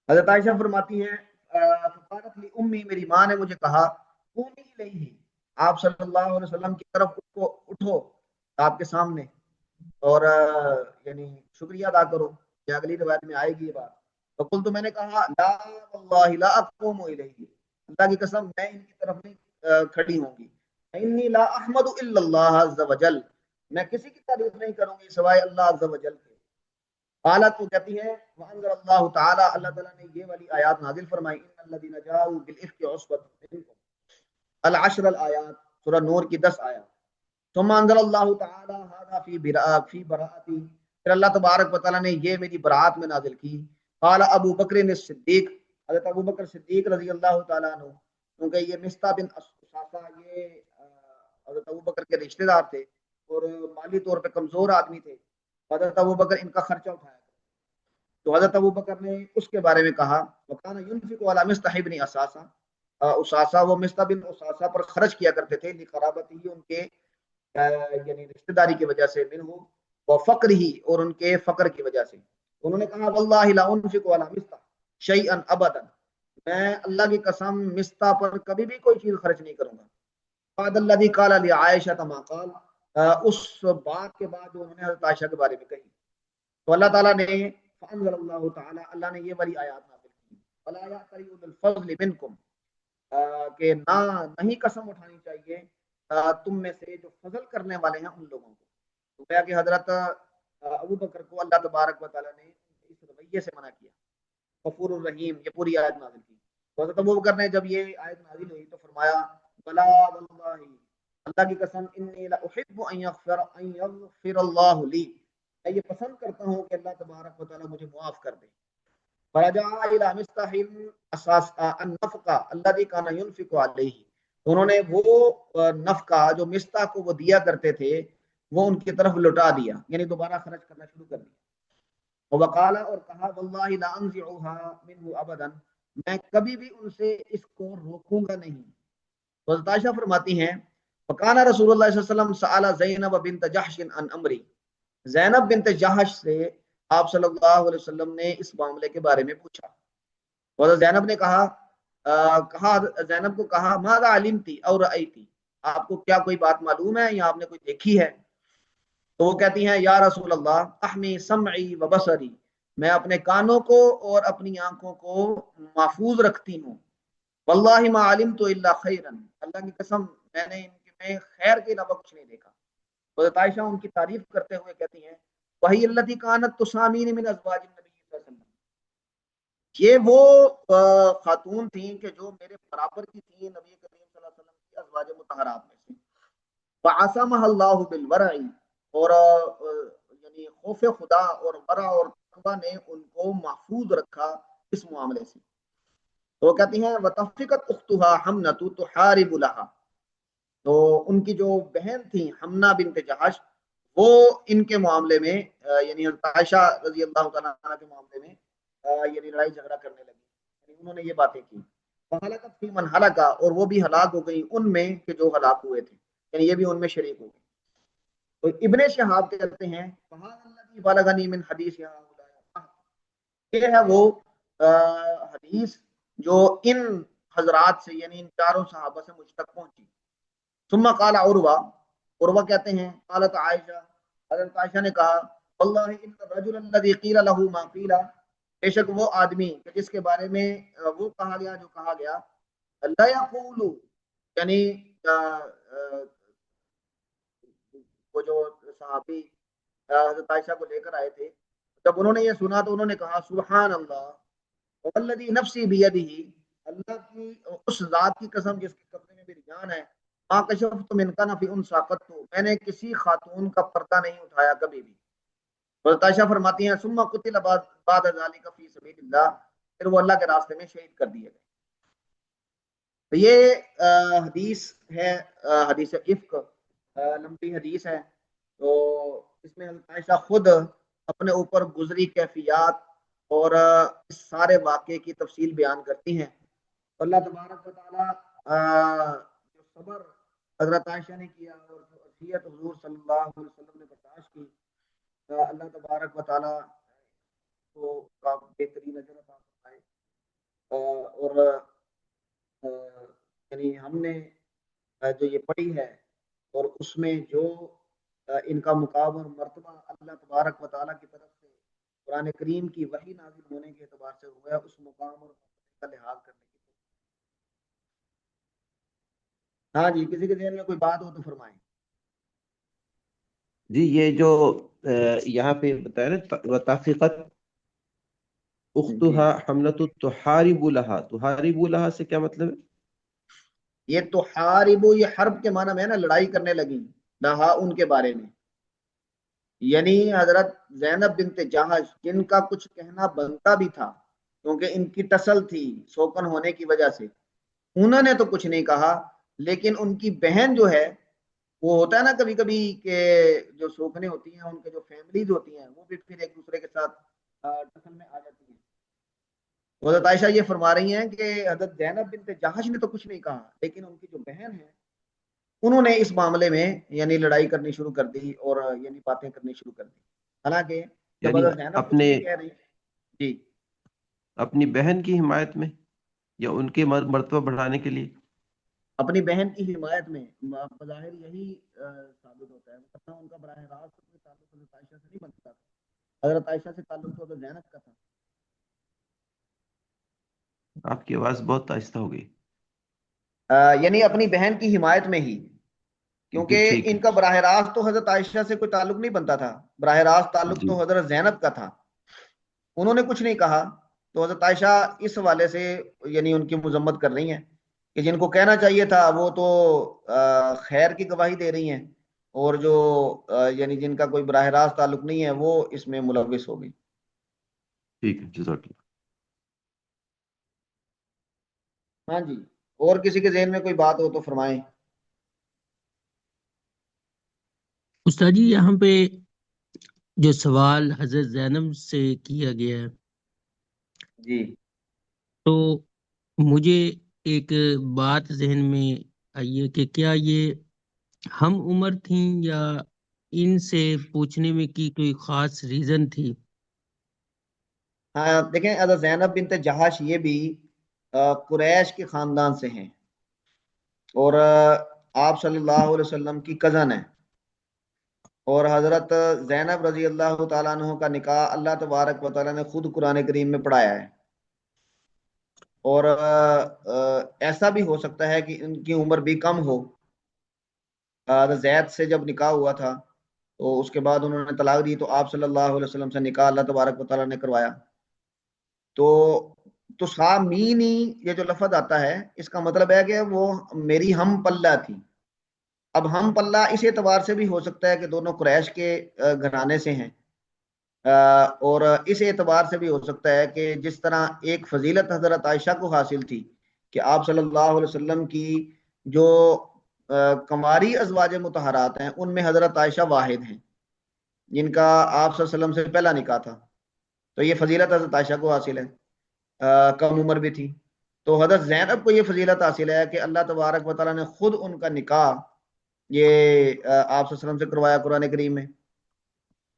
حضرت عائشہ فرماتی ہیں فقالت لی امی، میری ماں نے مجھے کہا قومی الیہ، آپ صلی اللہ علیہ وسلم کی طرف اٹھو آپ کے سامنے، اور یعنی شکریہ ادا کرو، یہ اگلی روایت میں آئے گی یہ بات، فقلت، میں نے کہا لا واللہ لا اقوم الیہ، اللہ کی قسم میں ان کی طرف نہیں کھڑی ہوں گی، انی لا احمد الا اللہ عز وجل، میں کسی کی تعریف نہیں کروں گی سوائے اللہ عز وجل کے، قالت، وہ کہتی ہے وانزل اللہ تعالی، اللہ تعالیٰ نے یہ والی آیات نازل فرمائی، ان الذین جاؤوا بالافک عصبۃ منکم، العشر الآیات، سورہ نور کی 10 آیات، ثم انزل اللہ تعالی ھذا فی براءتی، پھر اللہ تبارک و تعالیٰ نے یہ میری برات میں نازل کی، قال ابو بکر الصدیق، حضرت ابو بکر صدیق رضی اللہ تعالیٰ عنہ، کیونکہ یہ مصطح بن اساسہ یہ حضرت ابو بکر کے رشتہ دار تھے اور مالی طور پہ کمزور آدمی تھے، حضرت ابو بکر ان کا خرچہ اٹھایا، تو حضرت ابو بکر نے اس کے بارے میں کہا وکان ينفق على مصطح بن اساسہ، اساسہ وہ مصطح بن اساسہ پر خرچ کیا کرتے تھے، لقرابتہ ان کے یعنی رشتہ داری کی وجہ سے، منہ وفقرہ اور ان کے فقر کی وجہ سے، انہوں نے کہا واللہ لا انفق على مصطح شیئا ابدا، میں اللہ کی قسم مصطح پر کبھی بھی کوئی چیز خرچ نہیں کروں گا، بعد الذی قال لعائشہ ما قال، اس بات کے بعد جو انہوں نے حضرت عائشہ کے بارے میں کہی، تو اللہ تعالیٰ نے فانزل اللہ تعالیٰ، اللہ نے یہ والی آیات نازل کی، ولا یأتل اولو الفضل منکم، کہ نہیں قسم اٹھانی چاہیے تم میں سے جو فضل کرنے والے ہیں ان لوگوں کو. تو گویا کہ حضرت ابو بکر کو اللہ تبارک و تعالیٰ نے اس رویے سے منع کیا. غفور الرحیم، یہ پوری آیت نازل کی. تو حضرت ابو بکر نے جب یہ آیت نازل ہوئی تو فرمایا بلا واللہ، اللہ کی قسم، انی لاحب ان یغفر اللہ لی، میں یہ پسند کرتا ہوں کہ اللہ تبارک و تعالیٰ مجھے معاف کر دے. فرجع الى مستح اساس النفقہ الذي كان ينفق علیہ، انہوں نے وہ نفقہ جو مستح کو وہ دیا کرتے تھے وہ ان کی طرف لوٹا دیا، یعنی دوبارہ خرچ کرنا شروع کر دیا. وقال، اور کہا واللہ لا انزعها منه ابدا، میں کبھی بھی ان سے اس کو روکوں گا نہیں. تو حضرت عائشہ فرماتی ہیں وکان رسول اللہ صلی اللہ علیہ وسلم سأل زینب بنت جحش عن امری، زینب بنت جحش سے آپ صلی اللہ علیہ وسلم نے اس معاملے کے بارے میں پوچھا. حضرت زینب نے کہا زینب کو کہا ماذا علمتی اور رأیتی، آپ کو کیا کوئی بات معلوم ہے یا آپ نے کوئی دیکھی ہے؟ تو وہ کہتی ہیں یا رسول اللہ احمی سمعی و بصری، میں اپنے کانوں کو اور اپنی آنکھوں کو محفوظ رکھتی ہوں. واللہ ما علمت الا خیرا، اللہ کی قسم میں نے ان میں خیر کے علاوہ کچھ نہیں دیکھا. حضرت عائشہ ان کی تعریف کرتے ہوئے کہتی ہیں وہی التی کانت تسامین من ازواج النبی صلی اللہ علیہ وسلم، یہ وہ خاتون تھیں کہ جو میرے برابر کی تھیں نبی کریم صلی اللہ علیہ وسلم کی ازواج مطہرات میں سے. وعصمها اللہ بالورع، اور یعنی خوف خدا اور ورع اور تقوی نے ان کو محفوظ رکھا اس معاملے سے. تو وہ کہتی ہیں وتفقت اختها حمنۃ تحارب لها، تو ان کی جو بہن تھی حمنہ بنت جہش، وہ ان کے معاملے میں یعنی حضرت عائشہ رضی اللہ تعالیٰ عنہ کے معاملے میں یعنی لڑائی جھگڑا کرنے لگی، یعنی انہوں نے یہ باتیں کی. فہلکت فی من ہلک، اور وہ بھی ہلاک ہو گئی ان میں کہ جو ہلاک ہوئے تھے، یعنی یہ بھی ان میں شریک ہو گئی. تو ابن شہاب کہتے ہیں بلغنی من حدیث، یہ ہے وہ حدیث جو ان حضرات سے یعنی ان چاروں صحابہ سے مجھ تک پہنچی. ثم قال عروہ کہتے ہیں قالت عائشہ، حضرت عائشہ نے کہا واللہ ان الرجل الذي قيل له ما قيل، بے شک وہ آدمی جس کے بارے میں وہ کہا گیا جو کہا گیا، لا يقول، یعنی وہ جو صحابی حضرت عائشہ کو لے کر آئے تھے، جب انہوں نے یہ سنا تو انہوں نے کہا سبحان اللہ والذی نفسی بیدہ، اللہ کی اس ذات کی قسم جس کے قبضے میں میری جان ہے، ما کشفت من کنف انثی قط، میں نے کسی خاتون کا پردہ نہیں اٹھایا کبھی بھی. حضرت عائشہ فرماتی ہیں ثم قتل بعد ذلك فی سبیل اللہ، پھر وہ اللہ کے راستے میں شہید کر دیے گئے. تو یہ حدیث ہے، حدیث افک، لمبی حدیث ہے. تو اس میں حضرت عائشہ خود اپنے اوپر گزری کیفیات اور اس سارے واقعے کی تفصیل بیان کرتی ہیں. اللہ تبارک و تعالیٰ جو صبر حضرت عائشہ نے کیا اور جو عصیت حضور صلی اللہ علیہ وسلم نے برداشت کی، اللہ تبارک و تعالیٰ کو بہترین اجر عطا فرمائے. اور یعنی ہم نے جو یہ پڑھی ہے اور اس میں جو ان کا مقام اور مرتبہ اللہ تبارک و تعالیٰ کی طرف سے قرآن کریم کی وحی نازل ہونے کے اعتبار سے ہوا ہے، اس مقام اور کا لحاظ کرنے کی. ہاں جی، کسی کے ذہن میں کوئی بات ہو تو فرمائیں. جی یہ جو یہاں پہ بتایا نا وتفقت اختها حملۃ تحارب لها، تحارب لها سے کیا مطلب ہے؟ یہ تو حاربو، یہ حرب کے معنی میں ہے نا، لڑائی کرنے لگی لہا ان کے بارے میں، یعنی حضرت زینب بنت جہش جن کا کچھ کہنا بنتا بھی تھا کیونکہ ان کی ٹسل تھی سوکن ہونے کی وجہ سے، انہوں نے تو کچھ نہیں کہا، لیکن ان کی بہن جو ہے، وہ ہوتا ہے نا کبھی کبھی کہ جو سوکھنے ہوتی ہیں ان کے جو فیملیز ہوتی ہیں وہ بھی پھر ایک دوسرے کے ساتھ ٹسل میں آ جاتی ہیں. حضرت عائشہ یہ فرما رہی ہیں کہ حضرت زینب بنت جہش نے تو کچھ نہیں کہا، لیکن ان کی جو بہن ہے انہوں نے اس معاملے میں یعنی لڑائی کرنی شروع کر دی اور یعنی باتیں کرنی شروع کر دی. حالانکہ جب یعنی حضرت زینب کچھ اپنے نہیں کہہ رہی، جی اپنی بہن کی حمایت میں یا ان کے مرتبہ بڑھانے کے لیے؟ اپنی بہن کی حمایت میں بظاہر یہی ثابت ہوتا ہے، ورنہ ان کا براہ راست کوئی تعلق حضرت عائشہ سے نہیں بنتا تھا، حضرت عائشہ سے تعلق تو حضرت زینب کا تھا۔ آپ کی آواز بہت آہستہ ہو گئی۔ یعنی اپنی بہن کی حمایت میں ہی، جی کیونکہ ٹھیک ہے۔ ان کا براہ راست تو حضرت عائشہ سے کوئی تعلق نہیں بنتا تھا، براہ راست تعلق جی تو حضرت زینب کا تھا۔ انہوں نے کچھ نہیں کہا تو حضرت عائشہ اس حوالے سے یعنی ان کی مذمت کر رہی ہیں کہ جن کو کہنا چاہیے تھا وہ تو خیر کی گواہی دے رہی ہیں، اور جو یعنی جن کا کوئی براہ راست تعلق نہیں ہے وہ اس میں ملوث ہو گئی۔ ٹھیک ہے، جزاک اللہ۔ ہاں جی، اور کسی کے ذہن میں کوئی بات ہو تو فرمائیں۔ استاد جی یہاں پہ جو سوال حضرت زینب سے کیا گیا ہے جی تو مجھے ایک بات ذہن میں آئی ہے کہ کیا یہ ہم عمر تھیں یا ان سے پوچھنے میں کی کوئی خاص ریزن تھی؟ ہاں دیکھیں، حضرت زینب بنت جہش یہ بھی قریش کے خاندان سے ہیں، اور آپ صلی اللہ علیہ وسلم کی کزن ہے، اور حضرت زینب رضی اللہ تعالیٰ عنہ کا نکاح اللہ تبارک و تعالیٰ نے خود قرآن کریم میں پڑھایا ہے، اور ایسا بھی ہو سکتا ہے کہ ان کی عمر بھی کم ہو۔ حضرت زید سے جب نکاح ہوا تھا تو اس کے بعد انہوں نے طلاق دی، تو آپ صلی اللہ علیہ وسلم سے نکاح اللہ تبارک و تعالیٰ نے کروایا۔ تو سامینی یہ جو لفظ آتا ہے اس کا مطلب ہے کہ وہ میری ہم پلہ تھی۔ اب ہم پلہ اس اعتبار سے بھی ہو سکتا ہے کہ دونوں قریش کے گھرانے سے ہیں، اور اس اعتبار سے بھی ہو سکتا ہے کہ جس طرح ایک فضیلت حضرت عائشہ کو حاصل تھی کہ آپ صلی اللہ علیہ وسلم کی جو کماری ازواج مطہرات ہیں ان میں حضرت عائشہ واحد ہیں جن کا آپ صلی اللہ علیہ وسلم سے پہلا نکاح تھا، تو یہ فضیلت حضرت عائشہ کو حاصل ہے، کم عمر بھی تھی۔ تو حضرت زینب کو یہ فضیلت حاصل ہے کہ اللہ تبارک و تعالیٰ نے خود ان کا نکاح یہ آپ صلی اللہ علیہ وسلم سے کروایا قرآن کریم میں۔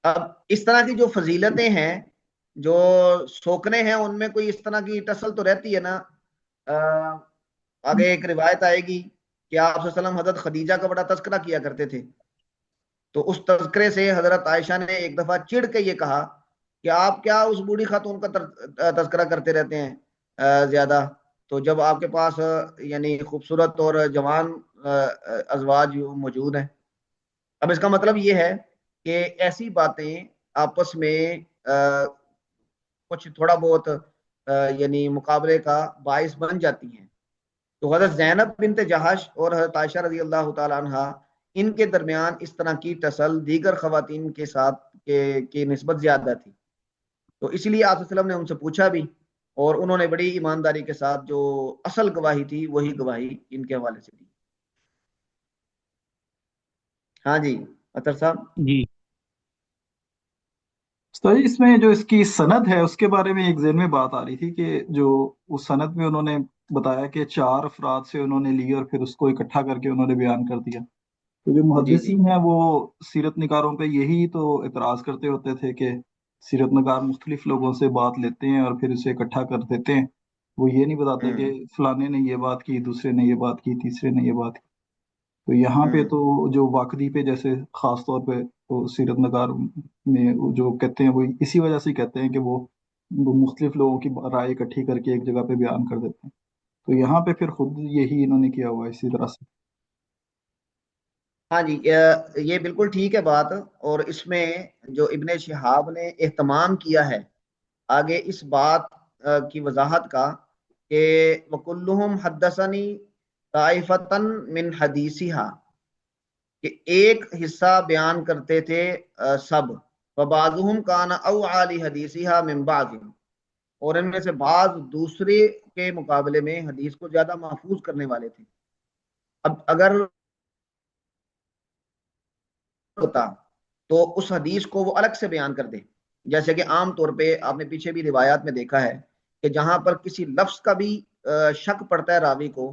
اب اس طرح کی جو فضیلتیں ہیں، جو سوکنے ہیں، ان میں کوئی اس طرح کی ٹسل تو رہتی ہے نا۔ آگے ایک روایت آئے گی کہ آپ صلی اللہ علیہ وسلم حضرت خدیجہ کا بڑا تذکرہ کیا کرتے تھے، تو اس تذکرے سے حضرت عائشہ نے ایک دفعہ چڑ کے یہ کہا کہ آپ کیا اس بوڑھی خاتون کا تذکرہ کرتے رہتے ہیں زیادہ، تو جب آپ کے پاس یعنی خوبصورت اور جوان ازواج موجود ہیں۔ اب اس کا مطلب یہ ہے کہ ایسی باتیں آپس میں کچھ تھوڑا بہت یعنی مقابلے کا باعث بن جاتی ہیں۔ تو حضرت زینب بنت جہش اور حضرت عائشہ رضی اللہ تعالیٰ عنہ ان کے درمیان اس طرح کی ٹسل دیگر خواتین کے ساتھ کی نسبت زیادہ تھی، تو اس لیے آپ صلی اللہ علیہ وسلم نے ان سے پوچھا بھی، اور انہوں نے بڑی ایمانداری کے ساتھ جو اصل گواہی تھی وہی گواہی ان کے حوالے سے دی۔ ہاں جی اطہر صاحب۔ جی استاد جی اس میں جو اس کی سند ہے اس کے بارے میں ایک ذہن میں بات آ رہی تھی کہ جو اس سند میں انہوں نے بتایا کہ 4 افراد سے انہوں نے لی اور پھر اس کو اکٹھا کر کے انہوں نے بیان کر دیا، تو جو جی محدثین ہیں وہ سیرت نگاروں پہ یہی تو اعتراض کرتے ہوتے تھے کہ سیرت نگار مختلف لوگوں سے بات لیتے ہیں اور پھر اسے اکٹھا کر دیتے ہیں، وہ یہ نہیں بتاتے کہ فلانے نے یہ بات کی، دوسرے نے یہ بات کی، تیسرے نے یہ بات کی۔ تو یہاں پہ تو جو واقعی پہ جیسے خاص طور پہ تو سیرت نگار میں جو کہتے ہیں وہ اسی وجہ سے کہتے ہیں کہ وہ مختلف لوگوں کی رائے اکٹھی کر کے ایک جگہ پہ بیان کر دیتے ہیں، تو یہاں پہ پھر خود یہی انہوں نے کیا ہوا ہے اسی طرح سے۔ ہاں جی، یہ بالکل ٹھیک ہے بات، اور اس میں جو ابن شہاب نے اہتمام کیا ہے آگے اس بات کی وضاحت کا کہ وَكُلُّهُمْ حَدَّثَنِي طَائِفَةً مِّنْ حَدِيثِهَا، کہ ایک حصہ بیان کرتے تھے سب، وَبَعْضُهُمْ كَانَ أَوْعَىٰ لِحَدِيثِهَا مِنْ بَعْضٍ، اور ان میں سے بعض دوسرے کے مقابلے میں حدیث کو زیادہ محفوظ کرنے والے تھے۔ اب اگر ہوتا تو اس حدیث کو وہ الگ سے بیان کر دے، جیسے کہ عام طور پہ آپ نے پیچھے بھی روایات میں دیکھا ہے کہ جہاں پر کسی لفظ کا بھی شک پڑتا ہے راوی کو،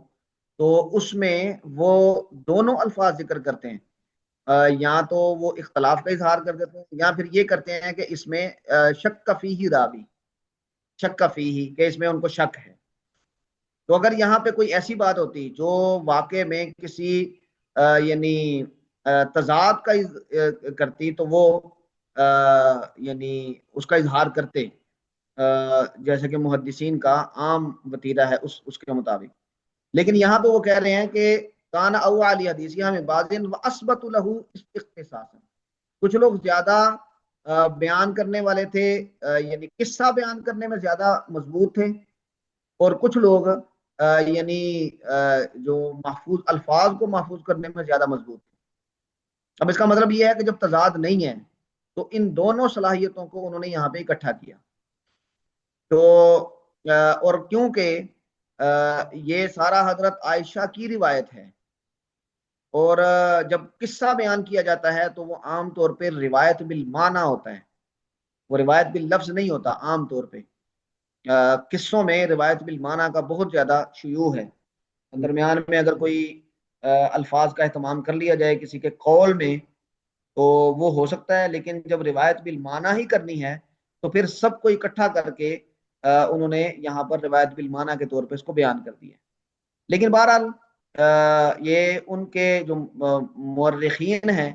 تو اس میں وہ دونوں الفاظ ذکر کرتے ہیں، یا تو وہ اختلاف کا اظہار کر دیتے ہیں یا پھر یہ کرتے ہیں کہ اس میں شک فیہ راوی، شک فیہ کہ اس میں ان کو شک ہے۔ تو اگر یہاں پہ کوئی ایسی بات ہوتی جو واقع میں کسی یعنی تضاد کا کرتی تو وہ یعنی اس کا اظہار کرتے، جیسے کہ محدثین کا عام وتیرہ ہے اس کے مطابق. لیکن یہاں پہ وہ کہہ رہے ہیں کہ کان او علی حدیث میں بازن و اسبت له اختصاصا، کچھ لوگ زیادہ بیان کرنے والے تھے، یعنی قصہ بیان کرنے میں زیادہ مضبوط تھے، اور کچھ لوگ یعنی جو محفوظ الفاظ کو محفوظ کرنے میں زیادہ مضبوط تھے. اب اس کا مطلب یہ ہے کہ جب تضاد نہیں ہے تو ان دونوں صلاحیتوں کو انہوں نے یہاں پہ اکٹھا کیا. تو اور کیونکہ یہ سارا حضرت عائشہ کی روایت ہے، اور جب قصہ بیان کیا جاتا ہے تو وہ عام طور پہ روایت بالمعنی ہوتا ہے، وہ روایت باللفظ نہیں ہوتا. عام طور پہ قصوں میں روایت بالمعنی کا بہت زیادہ شیوع ہے. درمیان میں اگر کوئی الفاظ کا اہتمام کر لیا جائے کسی کے قول میں تو وہ ہو سکتا ہے، لیکن جب روایت بالمعنی ہی کرنی ہے تو پھر سب کو اکٹھا کر کے انہوں نے یہاں پر روایت بالمعنی کے طور پہ اس کو بیان کر دیا. لیکن بہرحال یہ ان کے جو مورخین ہیں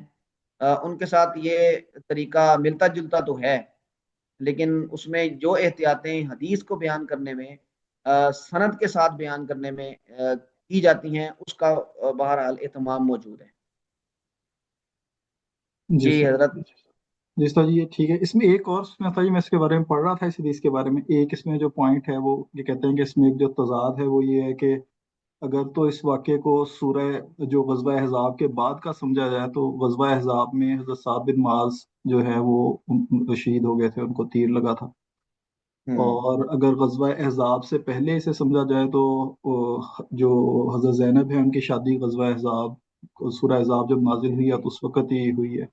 ان کے ساتھ یہ طریقہ ملتا جلتا تو ہے، لیکن اس میں جو احتیاطیں حدیث کو بیان کرنے میں سند کے ساتھ بیان کرنے میں کی جاتی ہیں اس کا بہرحال اہتمام موجود ہے. جی جی سر. حضرت. جی سر جی ٹھیک ہے. اس میں ایک اور میں تھا جی، میں اس کے بارے میں پڑھ رہا تھا اس حدیث کے بارے میں. ایک اس میں جو پوائنٹ ہے وہ یہ کہتے ہیں کہ اس میں ایک جو تضاد ہے وہ یہ ہے کہ اگر تو اس واقعے کو سورہ جو غزوہ احزاب کے بعد کا سمجھا جائے تو غزوہ احزاب میں حضرت سعد بن معاذ جو ہے وہ شہید ہو گئے تھے، ان کو تیر لگا تھا. اور اگر غزوہ احزاب سے پہلے اسے سمجھا جائے تو جو حضرت زینب ہے ان کی شادی غزوہ احزاب سورہ احزاب جب نازل ہوئی ہے تو اس وقت ہی ہوئی ہے.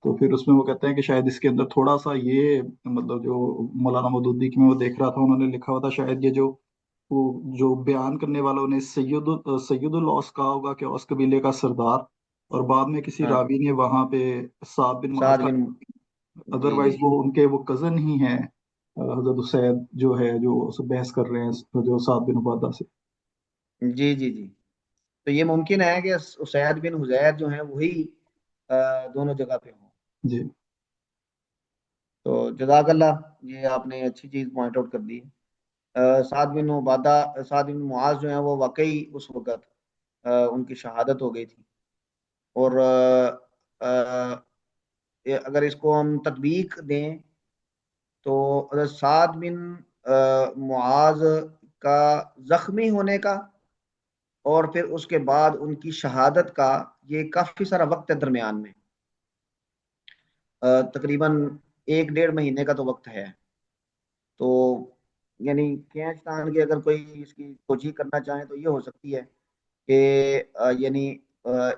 تو پھر اس میں وہ کہتے ہیں کہ شاید اس کے اندر تھوڑا سا یہ مطلب جو مولانا مودودی کی میں وہ دیکھ رہا تھا انہوں نے لکھا ہوا تھا، شاید یہ جو بیان کرنے والوں نے سید الاوس کہا ہوگا کہ اوس قبیلے کا سردار، اور بعد میں کسی راوی نے وہاں پہ سعد بن معاذ سعد کا، بن جی ادروائز جی وہ ان کے وہ کزن ہی ہیں حضرت اسید جو ہے جو بحث کر رہے ہیں جو سعد بن عبادہ سے. جی جی جی. تو یہ ممکن ہے کہ اسید بن حذیر جو ہیں وہی دونوں جگہ پہ ہوں. جی تو جزاک اللہ، یہ آپ نے اچھی چیز پوائنٹ آؤٹ کر دی. سعد بن عبادہ سعد بن معاذ جو ہیں وہ واقعی اس وقت ان کی شہادت ہو گئی تھی. اور اگر اس کو ہم تطبیق دیں تو حضرت سعد بن معاذ کا زخمی ہونے کا اور پھر اس کے بعد ان کی شہادت کا یہ کافی سارا وقت ہے درمیان میں، تقریباً 1-1.5 مہینے کا تو وقت ہے. تو یعنی کھینچ تان کی اگر کوئی اس کی توجیہ کرنا چاہیں تو یہ ہو سکتی ہے کہ یعنی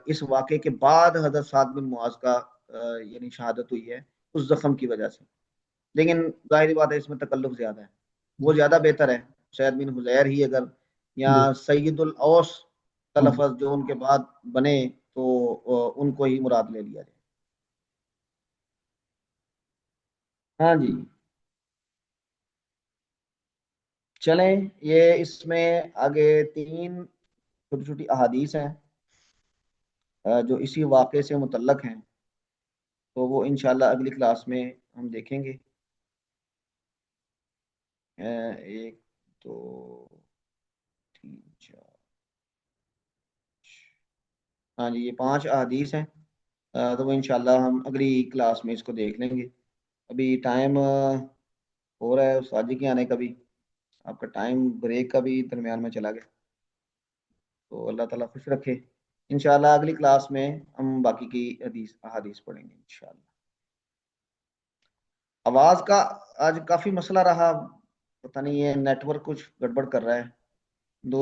اس واقعے کے بعد حضرت سعد بن معاذ کا یعنی شہادت ہوئی ہے اس زخم کی وجہ سے. لیکن ظاہری بات ہے اس میں تکلف زیادہ ہے، وہ زیادہ بہتر ہے سعید بن حذیر ہی اگر یا سید الاوس کا لفظ جو ان کے بعد بنے تو ان کو ہی مراد لے لیا جائے. ہاں جی چلیں، یہ اس میں آگے 3 چھوٹی چھوٹی احادیث ہیں جو اسی واقعے سے متعلق ہیں، تو وہ انشاءاللہ اگلی کلاس میں ہم دیکھیں گے. 1 2 3 4 ہاں جی یہ 5 احادیث ہیں، تو وہ انشاءاللہ ہم اگلی کلاس میں اس کو دیکھ لیں گے. ابھی ٹائم ہو رہا ہے استاد جی کے آنے کا بھی، آپ کا ٹائم بریک کا بھی درمیان میں چلا گیا. تو اللہ تعالیٰ خوش رکھے. انشاءاللہ اگلی کلاس میں ہم باقی کی احادیث پڑھیں گے انشاءاللہ. آواز کا آج کافی مسئلہ رہا، پتہ نہیں یہ نیٹ ورک کچھ گڑبڑ کر رہا ہے. دو